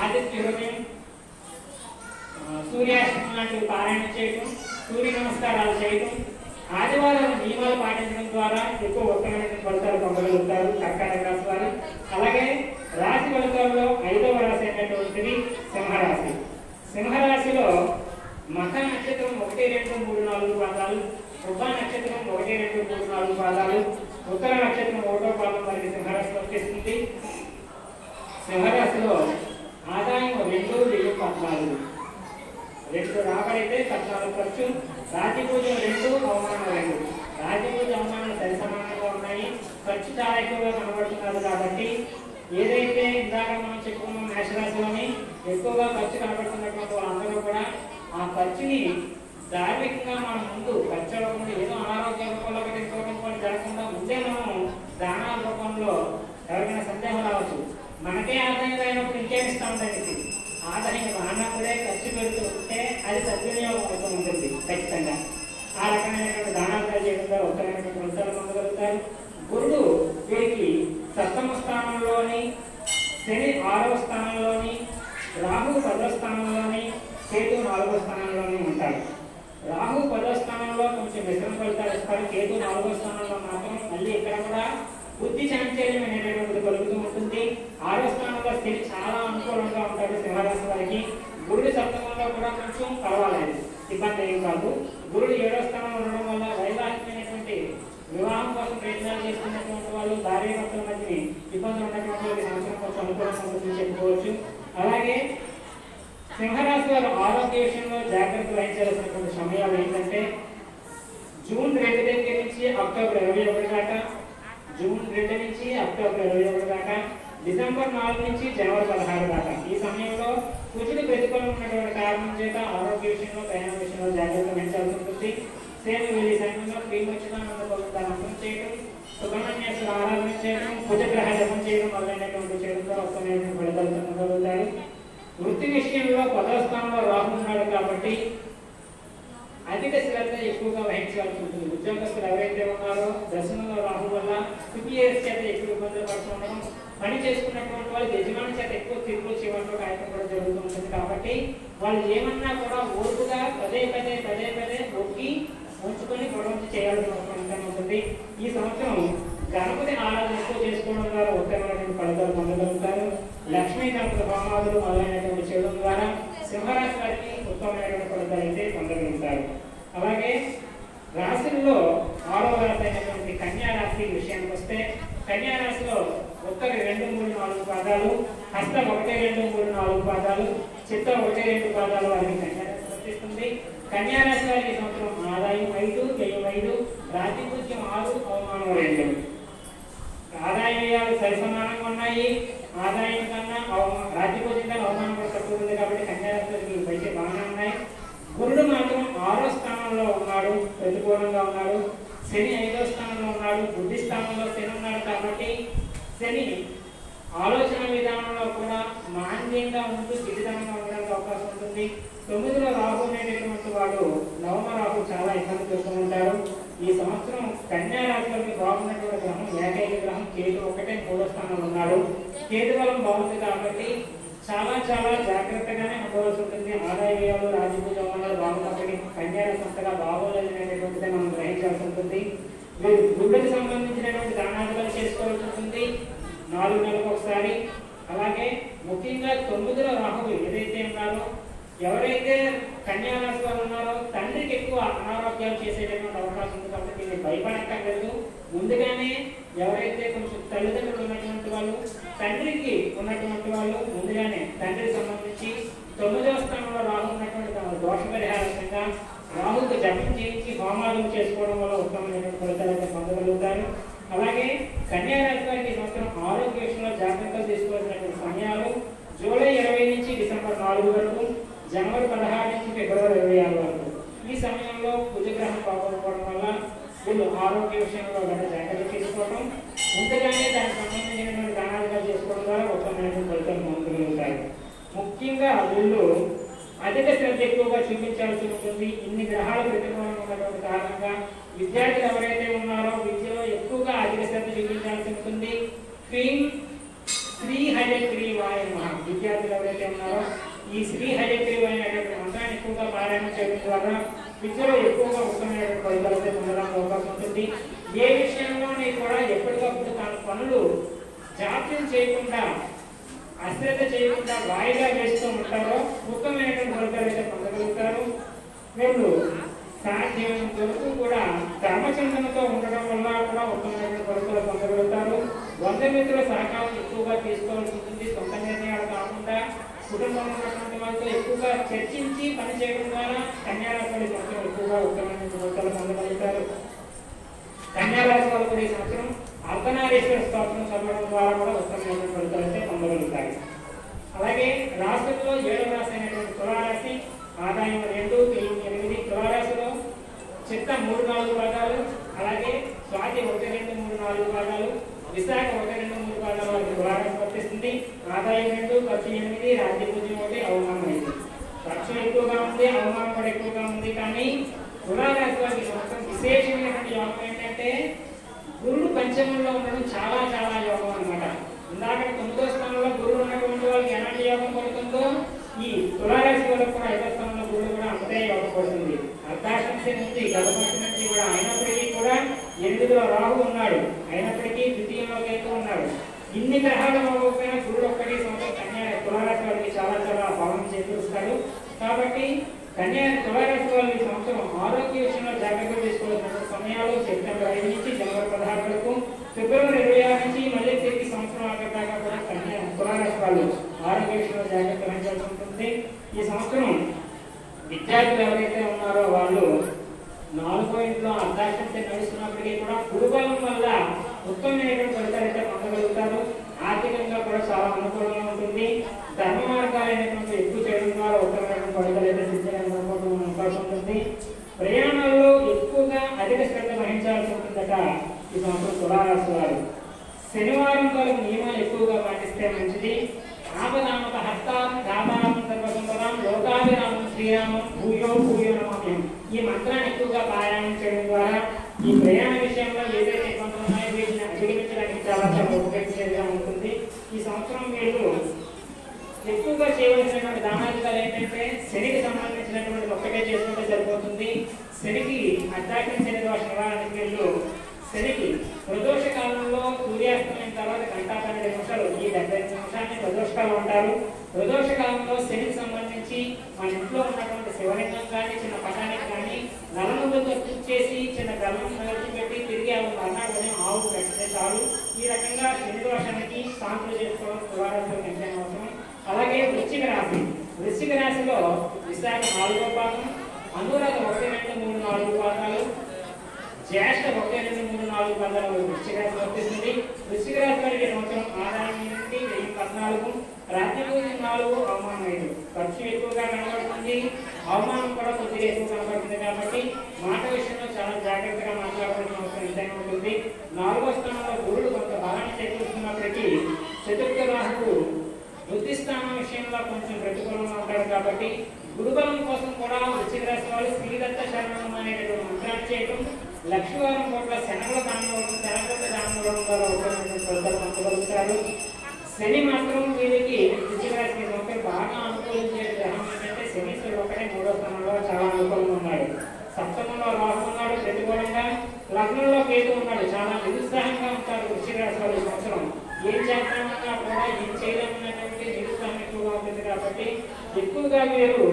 ఆదిత్య హృదయం, సూర్యాష్టమం లాంటివి పారాయణ చేయడం, సూర్య నమస్కారాలు చేయడం, ఆదివారం నియమాలు పాటించడం ద్వారా ఎక్కువ ఉత్తమమైన ఫలితాలు పొందగలుగుతారు కర్కాటక రాశి వారు. అలాగే రాశి ఫలితాల్లో 5వ రాశి అయినటువంటిది సింహరాశి. సింహరాశిలో మఖ నక్షత్రం 1, 2, 3, 4 పాదాలు, వృషభ నక్షత్రం 1, 2, 3, 4 పాదాలు, ఉత్తర నక్షత్రం 1వ పాదం వారికి సింహరాశిలో వచ్చేస్తుంది. సింహరాశిలో ఆదాయం 2, 14, 2 రాబడైతే 14 ఖర్చు, రాజపూజ 2, అవమానం 2. రాజపూజ అవమానాలు సరి సమానంగా ఉన్నాయి. ఖర్చు చాలా ఎక్కువగా కనబడుతున్నారు. కాబట్టి ఏదైతే ఇందాక మనం చెప్పుకున్నాం మేషరాశిలోని ఎక్కువగా ఖర్చు కనబడుతున్నటువంటి వాళ్ళందరూ కూడా ఆ ఖర్చుని ధార్మికంగా మనం ముందు ఖర్చు అవ్వకుండా ఏదో అనారోగ్య రూపంలో ఇంకో జరగకుండా ముందే మనం దానాల రూపంలో ఎవరికైనా సందేహం రావచ్చు. మనకే ఆదాయం అయినప్పుడు ఇంకేమిస్తాం దానికి ఆదాయం రానప్పుడే ఖర్చు పెడుతూ ఉంటే అది సద్వినియోగం అవుతూ ఉంటుంది ఖచ్చితంగా. ఆ రకమైనటువంటి దానాలు చేయడం ద్వారా ఉత్తరమైనటువంటి ఫలితాలు పొందగలుగుతారు. గురుడు వీరికి 7వ స్థానంలోని, శని 6వ స్థానంలోని, రాహు 10వ స్థానంలోని, కేతు 4వ స్థానంలోని ఉంటారు. రాహు 10వ స్థానంలో కొంచెం మిశ్రమ ఫలితాలు ఇస్తారు. కేతు 4వ స్థానంలో మాత్రం మళ్ళీ ఇక్కడ కూడా బుద్ధి చాంచల్యం అనేటటువంటిది కలుగుతూ ఉంటుంది. 6వ స్థానంలో శని చాలా అనుకూలంగా ఉంటాడు సింహరాశి వారికి. గురుడు 7వ కూడా కొంచెం పర్వాలేదు, ఇబ్బంది ఏం కాదు. గురుడు 7వ స్థానంలో ఉండడం వల్ల వైవాహికమైనటువంటి వివాహం కోసం ప్రయత్నాలు చేస్తున్నటువంటి వాళ్ళు, భార్య భర్తల మధ్య ఇబ్బందులు ఉన్నటువంటి సంవత్సరం కొంచెం అనుకూలంగా ఉంటుందని చెప్పుకోవచ్చు. అలాగే సింహరాశి వారు ఆరోగ్య విషయంలో జాగ్రత్త వహించాల్సినటువంటి సమయాలు ఏంటంటే జూన్ 2 దగ్గర నుంచి అక్టోబర్ 21 దాకా, జూన్ 2 నుంచి అక్టోబర్ 21 దాకా, డిసెంబర్ 4 నుంచి జనవరి 16 దాకా ఈ సమయంలో కుజుడు ప్రతికూలంగా ఉన్నటువంటి కారణం చేత ఆరోగ్య విషయంలో, ప్రయాణ విషయంలో జాగ్రత్త వహించాల్సి ఉంటుంది. సేమ్ ఈ సమయంలో క్రీమోచితానందం చేయడం, సుబ్రహ్మణ్యేశ్వర ఆరాధన చేయడం, కుజగ్రహ జపం చేయడం మొదలైనటువంటి చేయడంతో ఉత్తమమైన ఫలితాలు పొందగలుగుతారు. వృత్తి విషయంలో 10వ స్థానంలో రాహు ఉన్నాడు కాబట్టి అధిక శ్రద్ధ ఎక్కువగా వహించాల్సి ఉంటుంది. ఉద్యోగస్తులు ఎవరైతే ఉన్నారో దశమంలో రాహు వల్ల సిపిఎస్ చేత ఎక్కువ ఇబ్బందులు పడుతుండడం, పని చేసుకున్నటువంటి వాళ్ళు యజమాని చేత ఎక్కువ తీర్పులు చేయడంలో కార్యక్రమం కూడా జరుగుతూ ఉంటుంది. కాబట్టి వాళ్ళు ఏమన్నా కూడా ఓర్పుగా పదే పదే ఒక్కి ఉంచుకొని గొడవ చేయాల్సిన అవసరం ఉంటుంది. ఈ సంవత్సరం గణపతి ఆరాధన ఎక్కువ చేసుకోవడం ద్వారా ఉత్తమమైనటువంటి ఫలితాలు పొందగలుగుతారు. లక్ష్మీ గణపతి హోమాదులు మొదలైనటువంటి చేయడం ద్వారా సింహరాశి వారికి ఉత్తమమైనటువంటి ఫలితాలు అయితే పొందగలుగుతారు. అలాగే రాశుల్లో 6వ రాశి అయినటువంటి కన్యా రాశి విషయానికి వస్తే, కన్యా రాశిలో ఉత్తర 2, 3, 4 పాదాలు, హస్త 1, 2, 3, 4 పాదాలు, చిత్త 1, 2 పాదాలు వారికి కన్యా రాశి వర్తిస్తుంది. కన్యా రాశి వారికి సంవత్సరం ఆదాయం 5, వ్యయం 5, రాజపూజ్యం 6, అవమానం 2. ఆదాయ వ్యయాలు సరి సమానంగా ఉన్నాయి. ఆదాయం కన్నా రాజపూజ్యం కన్నా అవమానం కూడా తక్కువ ఉంది. కాబట్టి కన్యా రాశి వారికి పైసే బాగానే ఉన్నాయి. గురుడు మాత్రం 6వ స్థానంలో ఉన్నాడు, ప్రతికూలంగా ఉన్నాడు. శని 5వ స్థానంలో ఉన్నాడు, బుద్ధి స్థానంలో శని ఉన్నాడు. కాబట్టి శని ఆలోచన విధానంలో కూడా మాంద్యంగా ఉంటూ స్థితిదంగా ఉండడానికి అవకాశం ఉంటుంది. 9లో రాహు అనేటటువంటి వాడు, నవమ రాహు చాలా ఇబ్బంది చేస్తూ ఉంటాడు. ఈ సంవత్సరం కన్యా రాశిలోకి బాగున్నటువంటి గ్రహం ఏకైక గ్రహం కేతు ఒకటే 3వ స్థానంలో ఉన్నాడు. కేతు బలం బాగుంది కాబట్టి చాలా చాలా జాగ్రత్తగానే ఉండవలసి ఉంటుంది. ఆదాయ వ్యయాలు రాజపూజ వల్ల బాగున్నప్పటికీ కన్యా రాశి అంతగా బాగోలేదు అనేటువంటిది మనం గ్రహించాల్సి ఉంటుంది. మీరు గుడ్డకు సంబంధించినటువంటి దానాదులు చేసుకోవాల్సి ఉంటుంది 4 నెలలకు ఒకసారి. అలాగే ముఖ్యంగా 9వ రాహువు ఏదైతే ఉన్నారో, ఎవరైతే కన్యా రాశి వారు ఉన్నారో తండ్రికి ఎక్కువ అనారోగ్యాలు చేసేటటువంటి అవకాశం ఉంది కాబట్టి దీన్ని భయపడక్కర్లేదు. ముందుగానే ఎవరైతే కొంచెం తల్లిదండ్రులు ఉన్నటువంటి వాళ్ళు, తండ్రికి ఉన్నటువంటి వాళ్ళు ముందుగానే తండ్రికి సంబంధించి 9వ స్థానంలో రాహు ఉన్నటువంటి దోష పరిహారంగా రాహుకు జపం చేయించి హోమాలు చేసుకోవడం వల్ల ఉత్తమమైనటువంటి ఫలితాలను పొందగలుగుతారు. అలాగే కన్యా రాశి వారికి సంవత్సరం ఆరోగ్య విషయంలో జాగ్రత్తలు తీసుకోవాల్సినటువంటి సమయాలు జూలై 20 నుంచి డిసెంబర్ 4 వరకు, జనవరి 16 నుంచి ఫిబ్రవరి 26 వరకు. ఈ సమయంలో కుజగ్రహం బాగోకపోవడం వల్ల వీళ్ళు ఆరోగ్య విషయంలో జాగ్రత్త తీసుకోవడం, ముందుగానే దానికి సంబంధించినటువంటి దానాలు చేసుకోవడం ద్వారా ఉత్తమమైనటువంటి ఫలితాలు పొందగలుగుతారు. ముఖ్యంగా వీళ్ళు అధిక శ్రద్ధ ఎక్కువగా చూపించాల్సి ఉంటుంది. ఇన్ని గ్రహాల ప్రతికూలంగా ఉన్నటువంటి కారణంగా విద్యార్థులు ఎవరైతే ఉన్నారో విద్యలో ఎక్కువగా అధిక శ్రద్ధ చూపించాల్సి ఉంటుంది. శ్రీ హయగ్రీవాయ నమః విద్యార్థులు ఎవరైతే ఉన్నారో ఈ శ్రీ హయగ్రీవాయ అనేటువంటి మంత్రాన్ని ఎక్కువగా పారాయణం చేయడం ద్వారా విద్యలో ఎక్కువగా ఉత్తమమైనటువంటి ఫలితాలతో పొందడానికి అవకాశం ఉంటుంది. ఏ విషయంలోనే కూడా ఎప్పటికప్పుడు తన పనులు జాప్యం చేయకుండా, అశ్రద్ధ చేయకుండా వాయిదా వేస్తూ ఉంటారో ఉత్తమమైనటువంటి ఫలితాలు అయితే పొందగలుగుతారు. వీళ్ళు సాధ్యమైనంత వరకు కూడా కర్మచింతనతో ఉండడం వల్ల కూడా ఉత్తమమైనటువంటి ఫలితాలు పొందగలుగుతారు. బంధుమిత్రుల సహకారం ఎక్కువగా తీసుకోవాల్సి ఉంటుంది. సొంత నిర్ణయాలు కాకుండా కుటుంబంలో ఉన్నటువంటి వాళ్ళతో ఎక్కువగా చర్చించి పనిచేయడం ద్వారా కన్యా రాశి వారి సంవత్సరం ఎక్కువగా ఉత్తమమైన ఫలితాలు పొందగలుగుతారు. కన్యా రాశి వారు ఈ సంవత్సరం అర్ధనారీశ్వర స్తోత్రం చదవడం ద్వారా కూడా ఉత్తమమైన ఫలితాలు అయితే పొందగలుగుతాయి. అలాగే రాశుల్లో 7వ రాశి అయినటువంటి తులారాశి ఆదాయం 2, వ్యయం 8. తులారాశిలో చిత్త 3, 4 భాగాలు, అలాగే స్వాతి 1, 2, 3, 4 భాగాలు, విశాఖ 1, 2, 3 భాగాల వారికి తులారాశి వర్తిస్తుంది. ఆదాయం 2, ఖర్చు 8, రాజ్యపూజ్యం 1, అవమానం 5. ఖర్చు ఎక్కువగా ఉంది, అవమానం కూడా ఎక్కువగా ఉంది. కానీ తులారాశి వారికి సంవత్సరం విశేషమైనటువంటి యోగం ఏంటంటే గురుడు పంచమంలో ఉండడం చాలా చాలా యోగం అన్నమాట. ఇందాక 9వ స్థానంలో గురుడు ఉన్నటువంటి వాళ్ళకి ఎలాంటి యోగం పడుతుందో ఈ తులారాశి వాళ్ళకు కూడా 5వ స్థానంలో గురుడు కూడా అంతే యోగం పడుతుంది. అర్ధాష్టమి నుంచి గతపక్షి నుంచి కూడా అయినప్పటికీ కూడా 8వ రాహు ఉన్నాడు, అయినప్పటికీ ద్వితీయంలో కేతు ఉన్నాడు. ఇన్ని గ్రహాలు అవ్వకపోయినా గురుడు ఒక్కటి సంవత్సరం తులారాశి వారికి చాలా చాలా భావం చేకూరుస్తాడు. కాబట్టి తులారాశి వారి సంవత్సరం ఆరోగ్య విషయంలో జాగ్రత్తలు తీసుకోవాల్సిన సమయాలు సెప్టెంబర్ 5 నుంచి జనవరి 16 వరకు, ఫిబ్రవరి 26 నుంచి మళ్ళీ తిరిగి సంవత్సరం ఆఖరిదాకా కూడా తులారాశి వాళ్ళు ఆరోగ్య విషయంలో జాగ్రత్త వహించాల్సి ఉంటుంది. ఈ సంవత్సరం విద్యార్థులు ఎవరైతే ఉన్నారో వాళ్ళు 4వ ఇంట్లో అర్ధాష్టమి నడుస్తున్నప్పటికీ కూడా గురుబలం వల్ల ఉత్తమమైనటువంటి ఫలితాలు అయితే పొందగలుగుతారు. ఆర్థికంగా కూడా చాలా అనుకూలంగా ఉంటుంది. ధర్మ మార్గాలైనటువంటి ఎక్కువ చేయడం ద్వారా ఉత్తమమైనటువంటి ఫలితాలు అయితే సిద్ధించడానికి అవకాశం ఉంటుంది. ప్రయాణాల్లో ఎక్కువగా అధిక శ్రద్ధ వహించాల్సి ఉంటుందట ఈ సంవత్సరం తులారాశి వారు. శనివారం వరకు నియమాలు ఎక్కువగా పాటిస్తే మంచిది. రామనామక హస్తాం రామాం సర్వసంపదాం లోకాభిరామం శ్రీరామం భూయో భూయో నమామ్యం ఈ మంత్రాన్ని ఎక్కువగా పారాయణం చేయడం ద్వారా ఈ ప్రయాణ విషయంలో ఏదైతే ఇబ్బందులు ఉన్నాయో వీటిని అధిగమించడానికి చాలా చాలా ఉపయోగించేదిగా ఉంటుంది. ఈ సంవత్సరం మీరు ఎక్కువగా చేయవలసినటువంటి దానాధికారులు ఏంటంటే శనికి సంబంధించినటువంటి ఒక్కటే చేసుకుంటే సరిపోతుంది. శనికి అర్ధాష్టమి శని దోష నివారణకి వీళ్ళు శనికి ప్రదోష కాలంలో సూర్యాస్తమైన తర్వాత 1:12 నిమిషాలు ఈ 75 నిమిషాన్ని ప్రదోషకాలం అంటారు. ప్రదోష కాలంలో శనికి సంబంధించి మన ఇంట్లో ఉన్నటువంటి శివలింగం కానీ చిన్న పటానికి కానీ నలములతో చేసి చిన్న గర్భం పెట్టి తిరిగి మర్నాడు ఆవుకు పెట్టితే చాలు. ఈ రకంగా శని దోషానికి శాంతులు చేసుకోవడం తులారాశిలో ఎంతైనా అవసరం. అలాగే వృశ్చిక రాశి, వృశ్చిక రాశిలో విశాఖ 4వ భాగం, అనురాధ 1, 2, 3, 4 భాగాలు, జ్యేష్ఠ 1, 2, 3, 4 భాగాలు వృశ్చిక రాశి వర్తిస్తుంది. వృశ్చిక రాశి వారికి సంవత్సరం ఆదాయం 8, వ్యయం 14, రాజ్యపూజ్యం 4, అవమానం 5. ఖర్చు ఎక్కువగా కనబడుతుంది, అవమానం కూడా కొద్దిగా ఎక్కువ కనబడుతుంది. కాబట్టి మాట విషయంలో చాలా జాగ్రత్తగా మాట్లాడాల్సిన అవసరం ఎంతైనా ఉంటుంది. 4వ స్థానంలో గురుడు కొంత బలాన్ని చేకూరుస్తున్నప్పటికీ చతుర్థ రాహువు వృత్తి స్థానం విషయంలో కొంచెం ప్రతికూలంగా ఉంటాడు. కాబట్టి గురుబలం కోసం కూడా వృశ్చిక రాశి వాళ్ళు శ్రీదత్త శరణం అనేటువంటి మంత్రాన్ని చేయడం, లక్షవారం పూట్ల శనగల దానంలో ద్వారా ఉత్తమమైన ఫలితాలు పొందగలుగుతారు. శని మాత్రం వీరికి వృశ్చిక రాశికి ఒకటి బాగా అనుకూలించే గ్రహం ఏంటంటే శనీశ్వరుడు ఒకటే 3వ స్థానంలో చాలా అనుకూలంగా ఉన్నాడు. సప్తమంలో రాహు ఉన్నాడు ప్రతికూలంగా, లగ్నంలో కేతు ఉన్నాడు. చాలా నిరుత్సాహంగా ఉంటారు వృశ్చిక రాశి వారి సంవత్సరం. ఏం చేస్తామన్నా కూడా ఏం చేయలేమన్నటువంటి నిరుత్సాహం ఎక్కువగా ఉంటుంది. కాబట్టి ఎక్కువగా వీరు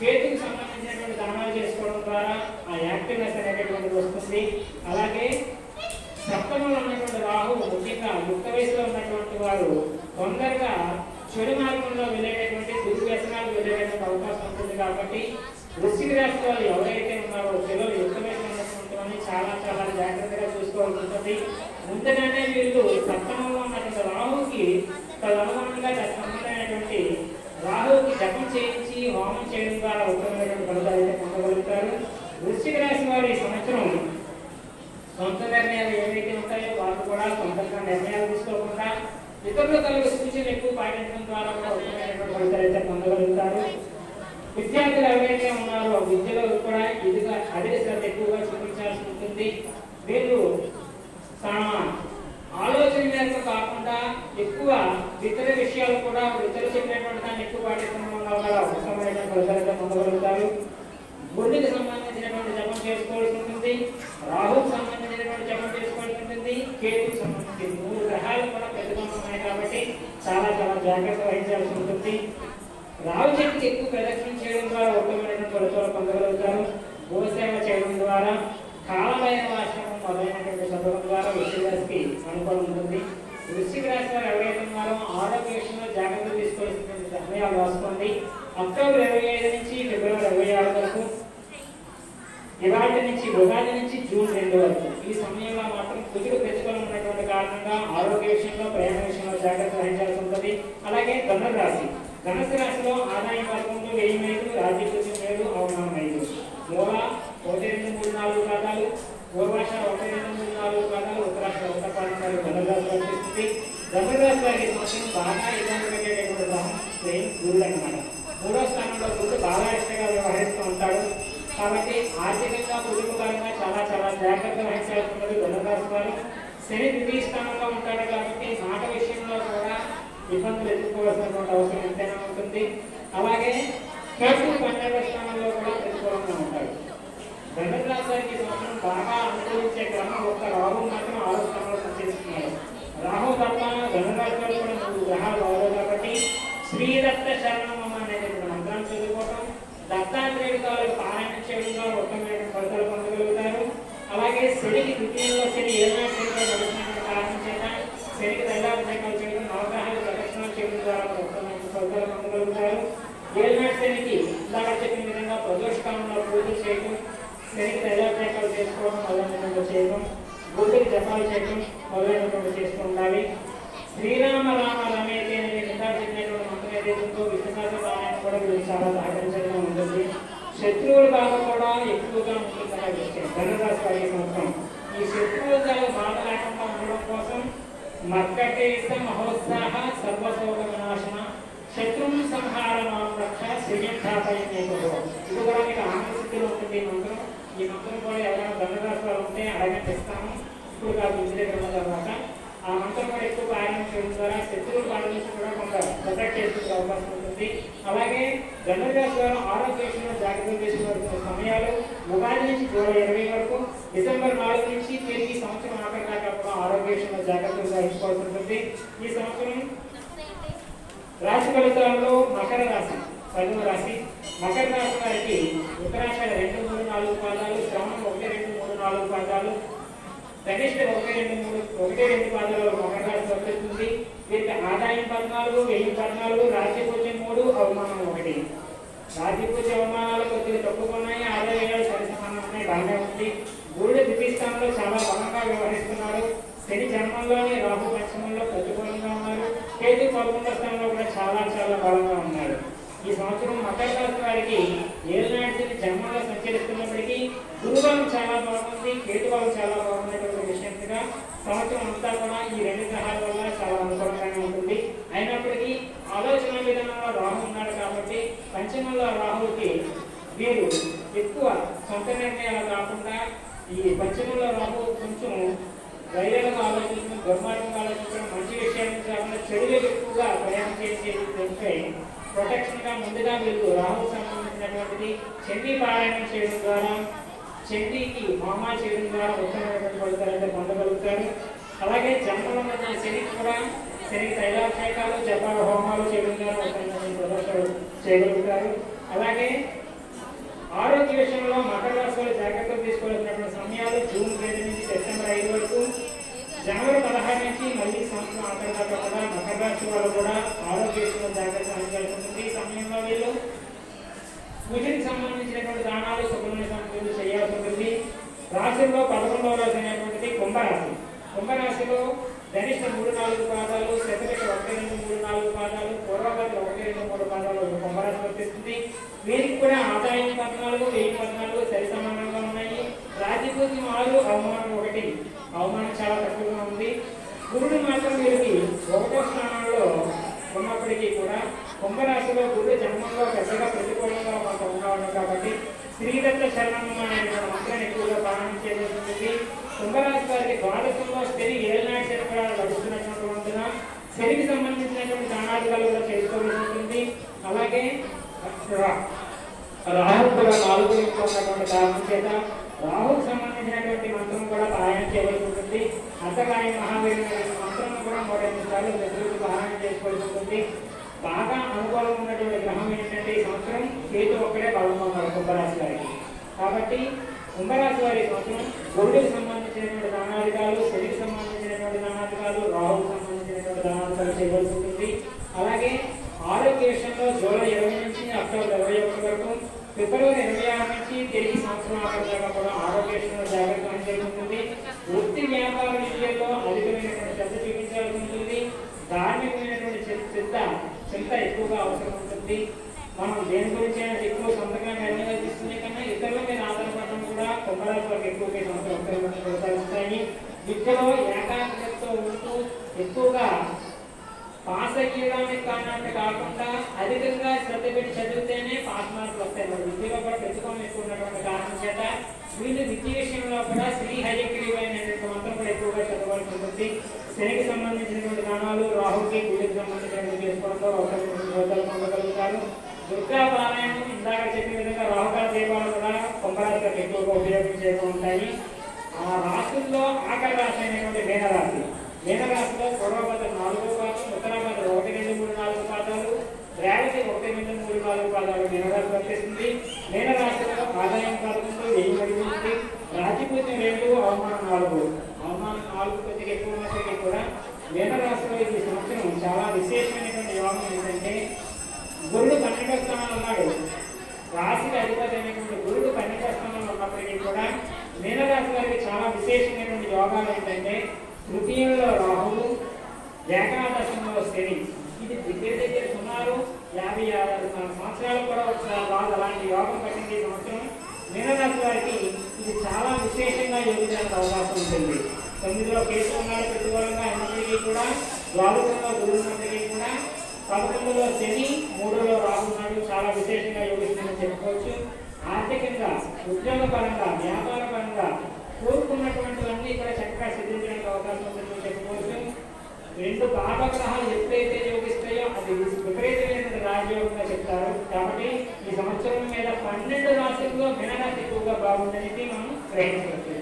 కేతుకు సంబంధించినటువంటి దానాలు చేసుకోవడం ద్వారా ఆ యాక్టివ్నెస్ అనేటటువంటిది వస్తుంది. అలాగే సప్తమంలో ఉన్నటువంటి రాహు ముఖ్యంగా యుక్త వయసులో ఉన్నటువంటి వారు తొందరగా చెడు మార్గంలో వెళ్ళేటటువంటి దుర్వ్యసనాలు వెళ్ళేటటువంటి అవకాశం ఉంటుంది. కాబట్టి వృశ్చిక రాశి వాళ్ళు ఎవరైతే ఉన్నారో పిల్లలు యుక్త వయసులో ఉన్నటువంటి వారిని చాలా చాలా జాగ్రత్తగా చూసుకోవాల్సి ఉంటుంది. ముందుగానే వీళ్ళు సప్తమంలో ఉన్నటువంటి రాహుకి తదనుగుణంగా సంబంధమైనటువంటి రాహుకి జపం చేయించి హోమం చేయడం ద్వారా ఉత్తమమైనటువంటి ఫలితాలు అయితే పొందగలుగుతారు. వృశ్చిక రాశి వారి ఈ సంవత్సరం సొంత నిర్ణయాలు ఏవైతే ఉంటాయో వారు కూడా సొంతంగా నిర్ణయాలు తీసుకోకుండా ఇతరుల కలిగి సూచనలు ఎక్కువ పాటించడం ద్వారా కూడా ఉత్తమమైనటువంటి ఫలితాలు అయితే పొందగలుగుతారు. విద్యార్థులు ఎవరైతే ఉన్నారో విద్యలో కూడా ఇదిగా అదే శ్రద్ధ ఎక్కువగా చూపించాల్సి ఉంటుంది. వీళ్ళు తమ ఆలోచన మేరకు కాకుండా ఎక్కువ ఇతర విషయాలు కూడా ఇతరులు చెప్పినటువంటి దాన్ని ఎక్కువ పాటించడం వల్ల ఉత్తమమైన ఫలితాలు అయితే పొందగలుగుతారు. బుద్ధికి సంబంధించినటువంటి జపం చేసుకోవాల్సి ఉంటుంది. రాహుకు సంబంధించినటువంటి జపం చేసుకోవాల్సి ఉంటుంది. కేతుకు సంబంధించి 3 గ్రహాలు కూడా ప్రతిబంధం ఉన్నాయి కాబట్టి చాలా చాలా జాగ్రత్త వహించాల్సి ఉంటుంది. రాహు చెట్టుకి ఎక్కువ ప్రదక్షిణ చేయడం ద్వారా ఉత్తమమైనటువంటి ఫలితాలు పొందగలుగుతారు. గోసేవ చేయడం ద్వారా కాలమైన ఆశ్రమం మొదలైనటువంటి చదవడం ద్వారా వృశ్చిక రాశికి అనుకూలం ఉంటుంది. వృశ్చిక రాశి వారు ఎవరైతే ఉన్నారో ఆరోగ్య విషయంలో జాగ్రత్తలు తీసుకోవాల్సినటువంటి సమయాలు రాసుకోండి. అక్టోబర్ 25 నుంచి ఫిబ్రవరి 26 వరకు, ఇవాటి నుంచి ఉగాది నుంచి జూన్ 2 వరకు ఈ సమయంలో మాత్రం కుదురు ప్రతిఫలం ఉన్నటువంటి కారణంగా ఆరోగ్య విషయంలో ప్రయాణ విషయంలో జాగ్రత్త వహించాల్సి ఉంటుంది. అలాగే ధనురాశి రాశిలో ఆదాయం వర్గంలో 1000, రాజ్యపూజ్యం 7, అవమానం 5, మూల 1, 2, 3, 4 పాదాలు, పూర్వాష 1, 2, 3, 4 పాదాలు, ఉత్తరాష 1 పాదాలు ధనురాశి వర్తిస్తుంది. ధనురాశి వారి సంవత్సరం బాగా ఇబ్బంది పెట్టేటటువంటి గ్రహం గురుడు అన్నమాట. 3వ స్థానంలో గురుడు బాగా ఇష్టంగా వ్యవహరిస్తూ ఉంటాడు. కాబట్టి ఆర్థికంగా కుటుంబపరంగా చాలా చాలా జాగ్రత్త వహించాల్సి ఉంటుంది. ధనురాశి వారు శని 2వ స్థానంలో ఉంటాడు కాబట్టి మాట విషయంలో కూడా ఇబ్బందులు ఎదుర్కోవాల్సినటువంటి అవసరం ఎంతైనా ఉంటుంది. అలాగే కేతు 12వ స్థానంలో కూడా ప్రతికూలంగా ఉంటాడు. ధనురాశి వారికి సంవత్సరం బాగా అనుకూలించే క్రమం ఒక్క రాహు మాత్రం 6వ స్థానంలో పనిచేస్తున్నాడు. రాహు తప్ప ధనురాశి వారు కూడా 3 గ్రహాలు రావాలి కాబట్టి శ్రీదత్త శరణం అనేటువంటి మంత్రాన్ని చదువుకోవడం, దత్తాత్రేయుడి గారు పారాయణ చేయడం ద్వారా ఉత్తమమైన ఫలితాలు పొందగలుగుతారు. అలాగే శనికి 2వ శని ఏనాడు శనిగా నడుస్తున్నటువంటి కారణం చేత శనికి దైవాభిషేకాలు చేయడం, నవగ్రహాలు ప్రదక్షిణాలు చేయడం ద్వారా ఉత్తమమైన ఫలితాలు పొందగలుగుతారు. ఏనాడు శనికి ఇందాక చెప్పిన విధంగా ప్రదోషకాలంలో పూజలు చేయడం, శనికి దైవాభిషేకాలు చేసుకోవడం మొదలైనటువంటి చేయడం, బుద్ధుడికి జపాలు చేయడం మొదలైనటువంటి చేస్తూ ఉండాలి. శ్రీరామ రామ రమేతే అనే ఇందాక చెప్పినటువంటి మంత్రం ఏదైతుందో విశ్వనాథ పారాయణ కూడా వీళ్ళు చాలా సహకరించడం ఉంటుంది. శత్రువుల బాధ కూడా ఎక్కువగా ఉంటుంది. ధనురాశి వారి సంవత్సరం ఈ శత్రువుల బాధ లేకుండా ఉండడం కోసం మర్కటేశ మహోత్సాహ సర్వశోక వినాశన శత్రుం సంహార రక్ష శ్రీయంఠాపై ఇది కూడా మీకు ఆనంద స్థితిలో ఉంటుంది. ఈ మంత్రం కూడా ఎవరైనా ధనురాశి వారు ఉంటే అడగండి ఇస్తాము. ఇప్పుడు కాదు ఇంటి దగ్గర ఉన్న తర్వాత ఆ మంత్రం కూడా ఎక్కువ పారాయణ చేయడం ద్వారా శత్రువుల బాధ నుంచి కూడా కొంత ప్రొటెక్ట్ చేసుకునే అవకాశం ఉంటుంది. అలాగే ధనురాశి వారు ఆరోగ్య విషయంలో జాగ్రత్తలు తీసుకునే సమయాలు ఉగాది నుంచి జూలై 20 వరకు, డిసెంబర్ 4 నుంచి తిరిగి సంవత్సరం ఆఖరి దాకా కూడా ఆరోగ్య విషయంలో జాగ్రత్తలు వహించుకోవాల్సి ఉంటుంది. ఈ సంవత్సరం రాశి ఫలితాల్లో మకర రాశి 10వ రాశి. మకర రాశి వారికి ఉత్తరాషాఢ 2, 3, 4 పాదాలు, శ్రవణం 1, 2, 3, 4 పాదాలు, ధనిష్ట 1, 2 పాదాలు మకర రాశి వర్తిస్తుంది. వీరికి ఆదాయం 14, వ్యయం 14, రాజ్యపూజ్యం 3, అవమానం 1. రాజ్యపూజ్య అవమానాలు కొద్దిగా తక్కువగా ఉన్నాయి, ఆదాయాలు సరి సమానం ఉన్నాయి, బాగానే ఉంది. గురుడు 2వ స్థానంలో చాలా బలంగా వ్యవహరిస్తున్నారు. శని జన్మంలోనే, రాహు పంచమంలో ప్రతికూలంగా ఉన్నారు. కేతు 11వ స్థానంలో కూడా చాలా చాలా బలంగా ఉన్నారు. ఈ సంవత్సరం మకర రాశి వారికి ఏళ్ళనాటి శని జన్మంలో సంచరిస్తున్నప్పటికీ గురుబలం చాలా బాగుంది, కేతు బలం చాలా బాగున్నటువంటి విషయంగా సంవత్సరం అంతా కూడా ఈ 2 గ్రహాల వల్ల చాలా అనుకూలంగానే ఉంటుంది. అయినప్పటికీ ఆలోచన విధానంలో రాహు ఉన్నాడు కాబట్టి పంచమంలో రాహుకి వీరు ఎక్కువ సొంత నిర్ణయాలు కాకుండా ఈ పశ్చిమంలో రాహు కొంచెం ధైర్యంగా ఆలోచించడం, దుర్మార్గంగా ఆలోచించడం, మంచి విషయాన్ని కాకుండా చెడులు ఎక్కువగా ప్రయాణం చేసే ప్రొటెక్షన్ గా ముందుగా వీళ్ళు రాహుకు సంబంధించినటువంటిది చండీ పారాయణం చేయడం ద్వారా, చండీకి హోమా చేయడం ద్వారా ఉత్తమమైనటువంటి ఫలితాలు పొందగలుగుతారు. అలాగే జన్మలో ఉన్న శనికి కూడా శనికి తైలాభిషేకాలు, జపాల హోమాలు చేయడం ద్వారా ఉత్తమమైన ప్రదర్శనలు చేయగలుగుతారు. అలాగే ఆరోగ్య విషయంలో మకర రాశి వారు జాగ్రత్తలు తీసుకోవాల్సినటువంటి సమయాలు జూన్ 2 నుంచి సెప్టెంబర్ 5 వరకు, జనవరి 16 నుంచి మళ్ళీ సంవత్సరం ఆఖరి దాకా కూడా మకర రాశి వారు కూడా ఆరోగ్య విషయంలో జాగ్రత్త వహించాల్సి ఉంటుంది. ఈ సమయంలో వీళ్ళు పూజకి సంబంధించినటువంటి దానాలు, సుబ్రహ్మణ్య సంపూజలు చేయాల్సి ఉంటుంది. రాశుల్లో 11వ రాశి అనేటువంటిది కుంభరాశి. కుంభరాశిలో ధనిష్ట 3-4 పాదాలు, శతభిష 1-2-3-4 పాదాలు, పూర్వభద్ర 1-2-3 పాదాలు కుంభరాశి వర్తిస్తుంది. వీరికి కూడా ఆదాయం 14, వ్యయం 14 సరి సమానంగా ఉన్నాయి. రాజపూజ్యం 6, అవమానం 1. అవమానం చాలా తక్కువగా ఉంది. గురుడు మాత్రం వీరికి 1వ స్థానంలో ఉన్నప్పటికీ కూడా కుంభరాశిలో గురుడు జన్మంలో పెద్దగా ప్రతికూలంగా ఉన్నాడు కాబట్టి శ్రీదత్త శరణం అనే మంత్రాన్ని ఎక్కువగా పాలన చేయబడుతుంది. కుంభరాశి వారికి ద్వాదశంలో శని ఏళ్ళనాటి శని కూడా లభిస్తున్నటువంటి శనికి సంబంధించినటువంటి దానాదిగాలు కూడా చేసుకోవాల్సి ఉంటుంది. అలాగే రాహు కూడా 4 ఉన్నటువంటి కారణం చేత రాహుకు సంబంధించినటువంటి మంత్రం కూడా పారాయణ చేయవలసి ఉంటుంది. అంతకాయ మహావీరు మంత్రం కూడా 3-5 సార్లు ప్రతిరోజు పారాయణ చేసుకోవాల్సి ఉంటుంది. బాగా అనుకూలంగా ఉన్నటువంటి గ్రహం ఏంటంటే ఈ సంవత్సరం కేతు ఒక్కడే బలంగా ఉన్నారు కుంభరాశి వారికి. కాబట్టి కుంభరాశి వారి సంవత్సరం గురుడికి సంబంధించినటువంటి దానాదిగాలు, శనికి సంబంధించినటువంటి దానాదిగాలు, రాహుకు సంబంధించినటువంటి దానాదిగాలు చేయవలసి ఉంటుంది. అలాగే ఆరోగ్య విషయంలో జూలై 20 నుంచి అక్టోబర్ 21 వరకు, ఫిబ్రవరి 26 నుంచి తిరిగి సంవత్సరం ఆఖరి దాకా కూడా ఆరోగ్య విషయంలో జాగ్రత్త వహించాల్సి ఉంటుంది. వృత్తి వ్యాపార విషయాల్లో అధికమైనటువంటి శ్రద్ధ చూపించాల్సి ఉంటుంది. ధార్మికమైనటువంటి చింత ఎక్కువగా అవసరం ఉంటుంది. మనం దేని గురించి ఎక్కువ సొంతంగా నిర్ణయాలు తీసుకునే కన్నా ఇతరుల మీద ఆధారపడడం కూడా కుంభరాశి వారికి ఎక్కువగా కొనసాగిస్తాయి. విద్యలో ఏకాగ్రతతో ఉంటూ ఎక్కువగా పాస్ అయ్యడానికి కాకుండా అధికంగా శ్రద్ధ పెట్టి చదివితేనే పాస్ మార్కులు వస్తాయి. మరి విద్యలో కూడా పెట్టుకోవడం ఎక్కువ ఉన్నటువంటి కారణం చేత వీళ్ళు విద్య విషయంలో కూడా శ్రీ హయగ్రీవైనటువంటి మంత్రం కూడా ఎక్కువగా చదవాల్సి ఉంటుంది. శనికి సంబంధించినటువంటి దానాలు, రాహుకి గుడికి సంబంధించినటువంటి చేసుకోవడంతో ఒకరు పొందగలుగుతారు. దుర్గా పారాయణం ఇందాక చెప్పిన విధంగా రాహుకాల దీపాలు కూడా కుంభరాశికి ఎక్కువగా ఉపయోగించేస్తూ ఉంటాయి. ఆ రాశుల్లో ఆఖరి రాశి అయినటువంటి మీనరాశి. మీనరాశిలో పూర్వభద్ర 4వ పాదం, ఉత్తరాభద్ర 1-2-3-4 పాదాలు, రేవతి 1-2-3-4 పాదాలు మీనరాశి వర్తిస్తుంది. మీనరాశిలో ఆదాయం 11, వ్యయం 8, రాజపూజ్యం 2, అవమానం 4. అవమానం 4 కొద్దిగా ఎక్కువ ఉన్నప్పటికీ కూడా మీనరాశిలో ఈ సంవత్సరం చాలా విశేషమైనటువంటి యోగం ఏంటంటే గురుడు 12వ స్థానంలో ఉన్నాడు. రాశికి అధిపతి అయినటువంటి గురుడు 12వ స్థానంలో ఉన్నప్పటికీ కూడా మీనరాశి వారికి చాలా విశేషమైనటువంటి యోగాలు ఏంటంటే తృతీయంలో రాహువు, ఏకాదశంలో శని. ఇది దగ్గర సుమారు 56 సంవత్సరాలు కూడా ఒకసారి రాదు అలాంటి యోగం పట్టింది ఈ సంవత్సరం. మీనరాశి వారికి ఇది చాలా విశేషంగా యోగించడానికి అవకాశం ఉంటుంది. 9లో కేతు ఉన్నాడు ప్రతికూలంగా అయినప్పటికీ కూడా, ద్వాదశంలో గురువు ఉన్నప్పటికీ కూడా, 11లో శని, 3లో రాహు ఉన్నాడు. చాలా విశేషంగా యోగిస్తుందని చెప్పుకోవచ్చు. ఆర్థికంగా, ఉద్యోగపరంగా, వ్యాపార పరంగా కోరుకున్నటువంటివన్నీ కూడా చక్కగా సిద్ధించడానికి అవకాశం ఉంటుందని చెప్పుకోవచ్చు. 2 పాపగ్రహాలు ఎప్పుడైతే యోగిస్తాయో అది విపరీతమైన రాజయోగంగా చెప్తారు. కాబట్టి ఈ సంవత్సరం మీద 12 రాశుల్లో మీనరాశి ఎక్కువగా బాగుందని మనం గ్రహించవచ్చు.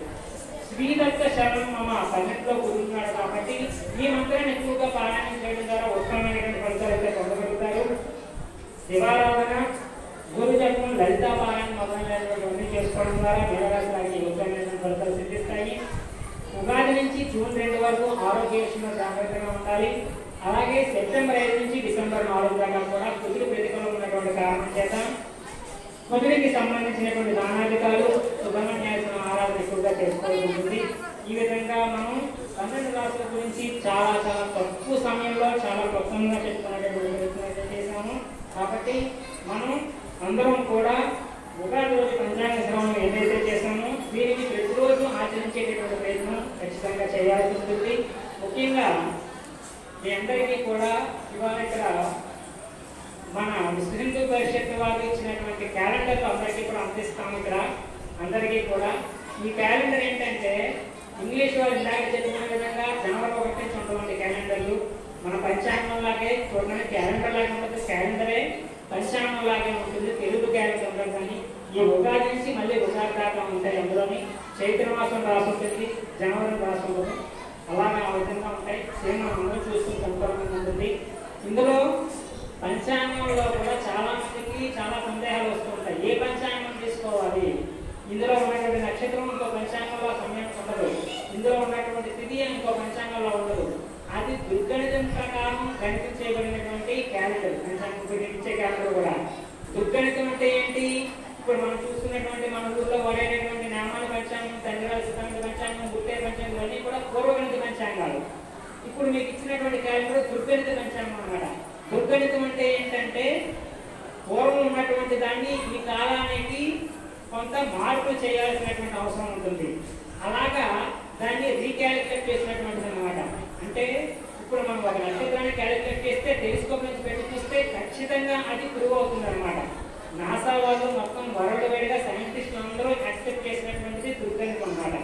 శ్రీదత్త శరణం మమ 12లో కూర్చున్నాడు కాబట్టి ఈ మంత్రాన్ని ఎక్కువగా పారాయణం చేయడం ద్వారా ఉత్తమమైనటువంటి ఫలితాలు అయితే పొందగలుగుతారు. శివారాధన, గురు జపం, లలితా పారాయణ మొదలైనటువంటి చేసుకోవడం ద్వారా మీనరాశి వారికి ఉత్తమమైనటువంటి ఫలితాలు సిద్ధిస్తాయి. ఉగాది నుంచి జూన్ 2 వరకు ఆరోగ్య విషయంలో జాగ్రత్తగా ఉండాలి. అలాగే సెప్టెంబర్ 5 నుంచి డిసెంబర్ 4 దాకా కూడా కుదురు ప్రతికూలంగా ఉన్నటువంటి కారణం చేత కుదురికి సంబంధించినటువంటి దానాధికారులు సుబ్రహ్మణ్య ఆరాధన ఎక్కువగా చేసుకోవాల్సి ఉంటుంది. ఈ విధంగా మనం 12 రాశుల గురించి చాలా తక్కువ సమయంలో చాలా క్లుప్తంగా చెప్పుకునేటువంటి ప్రయత్నం చేశాము. కాబట్టి మనం అందరం కూడా ఉగాది రోజు పంచాంగ శ్రవణం ఏదైతే చేశామో దీనికి ప్రతిరోజు ఆచరించేటటువంటి ప్రయత్నం ఖచ్చితంగా చేయాల్సి ఉంటుంది. ముఖ్యంగా మీ అందరికీ కూడా ఇవాళ ఇక్కడ మన విశ్వ హిందూ పరిషత్ వారు ఇచ్చినటువంటి క్యాలెండర్లు అందరికీ కూడా అందిస్తాము. ఇక్కడ అందరికీ కూడా ఈ క్యాలెండర్ ఏంటంటే ఇంగ్లీష్ వాళ్ళు ఇందాక చెప్పుకునే విధంగా జనవరి 1 నుంచి ఉంటుంది క్యాలెండర్లు. మన పంచాంగం లాగే చూడడానికి క్యాలెండర్ లాగే ఉంటుంది, క్యాలెండరే పంచాంగం లాగే ఉంటుంది, తెలుగు క్యాలెండర్ ఉంటుంది. కానీ ఈ ఉగాది నుంచి మళ్ళీ ఉగాది దాకా ఉంటాయి. అందులోని చైత్ర మాసం రాసి ఉంటుంది, జనవరి రాసి ఉంటుంది, అలాగే ఆ విధంగా ఉంటాయి. సేమ్ మనం అందరూ చూసుకుని కనుక్కోవడం ఉంటుంది. ఇందులో పంచాంగంలో కూడా చాలా మందికి చాలా సందేహాలు వస్తూ ఉంటాయి. ఏ పంచాంగం తీసుకోవాలి, ఇందులో ఉన్నటువంటి నక్షత్రం ఇంకో పంచాంగంలో సమయం ఉండదు, ఇందులో ఉన్నటువంటి తిథి ఇంకో పంచాంగంలో ఉండదు. అది దుర్గణితం ప్రకారం గణితం చేయబడినటువంటి క్యాలెండర్, పంచాంగం ఇచ్చే క్యాలెండర్ కూడా. దుర్గణితం అంటే ఏంటి? ఇప్పుడు మనం చూస్తున్నటువంటి మన ఊళ్ళో వాడేటటువంటి నామాల పంచాంగం, తండ్రి సిద్ధాంత పంచాంగం, గుట్టే పంచాంగం అన్నీ కూడా పూర్వగణిత పంచాంగాలు. ఇప్పుడు మీకు ఇచ్చినటువంటి క్యాలెండర్ దుర్గణిత పంచాంగం అన్నమాట. దుర్గణితం అంటే ఏంటంటే పూర్వం ఉన్నటువంటి దాన్ని ఈ కాలానికి కొంత మార్పు చేయాల్సినటువంటి అవసరం ఉంటుంది. అలాగా దాన్ని రీక్యాలిక్యులేట్ చేసినటువంటిది అన్నమాట. అంటే ఇప్పుడు మనం ఒక నక్షత్రాన్ని క్యాలిక్యులేట్ చేస్తే టెలిస్కోప్ నుంచి పెట్టి చూస్తే ఖచ్చితంగా అది ప్రూవ్ అవుతుంది అనమాట. నాసా వాళ్ళు మొత్తం వరల్డ్ వైడ్ గా సైంటిస్టులు అందరూ యాక్సెప్ట్ చేసినటువంటిది దుర్గణితం అన్నమాట.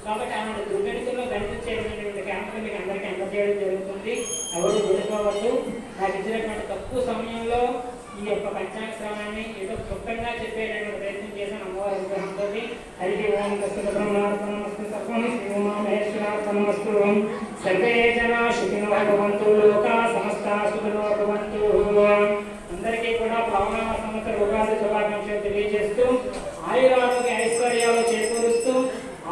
కాబట్టి అలాంటి దుర్గణితంలో గణితం చేయబడినటువంటి క్యాంపులు మీకు అందరికీ అందజేయడం జరుగుతుంది. ఎవరు వెళ్ళిపోవద్దు. నాకు ఇచ్చినటువంటి తక్కువ సమయంలో ఈ యొక్క పంచాంగ శ్రవణాన్ని ఏదో క్లుప్తంగా చెప్పేటటువంటి ప్రయత్నం చేశాను అమ్మవారి విగ్రహంతో. హరి ఓం తత్సతబ్రహ్మార్పణమస్తు సర్వం శ్రీ ఉమామహేశ్వరార్పణమస్తు. సర్వే జనా సుఖినో భవంతు, లోకా సమస్తా సుఖినో భవంతు. అందరికీ కూడా ప్లవనామ సంవత్సర ఉగాది శుభాకాంక్షలు తెలియజేస్తూ ఆయురారోగ్య ఐశ్వర్యాలు చేకూరుస్తూ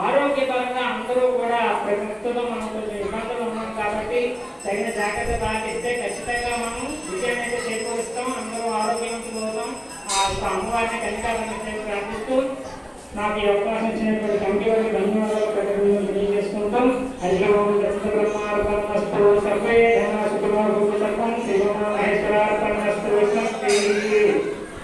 ఆరోగ్యపరంగా అందరూ కూడా ప్రస్తుతం మనం కొంచెం ఇబ్బందులు ఉన్నాం కాబట్టి తగిన జాగ్రత్త పాటిస్తే ఖచ్చితంగా మనం విజయాన్ని అయితే చేకూరుస్తాం, అందరూ ఆరోగ్యవంతులు అవుతాం. ఆ అమ్మవారిని కలికాలని ప్రార్థిస్తూ నాకు ఈ అవకాశం ఇచ్చినటువంటి కమిటీ వారికి ధన్యవాదాలు తెలియజేసుకుంటాం. హరి ఓం తత్సతబ్రహ్మార్పణమస్తు. సర్వే జనా సుఖినో భవంతు. సర్వం శ్రీ ఉమామహేశ్వరార్పణమస్తు.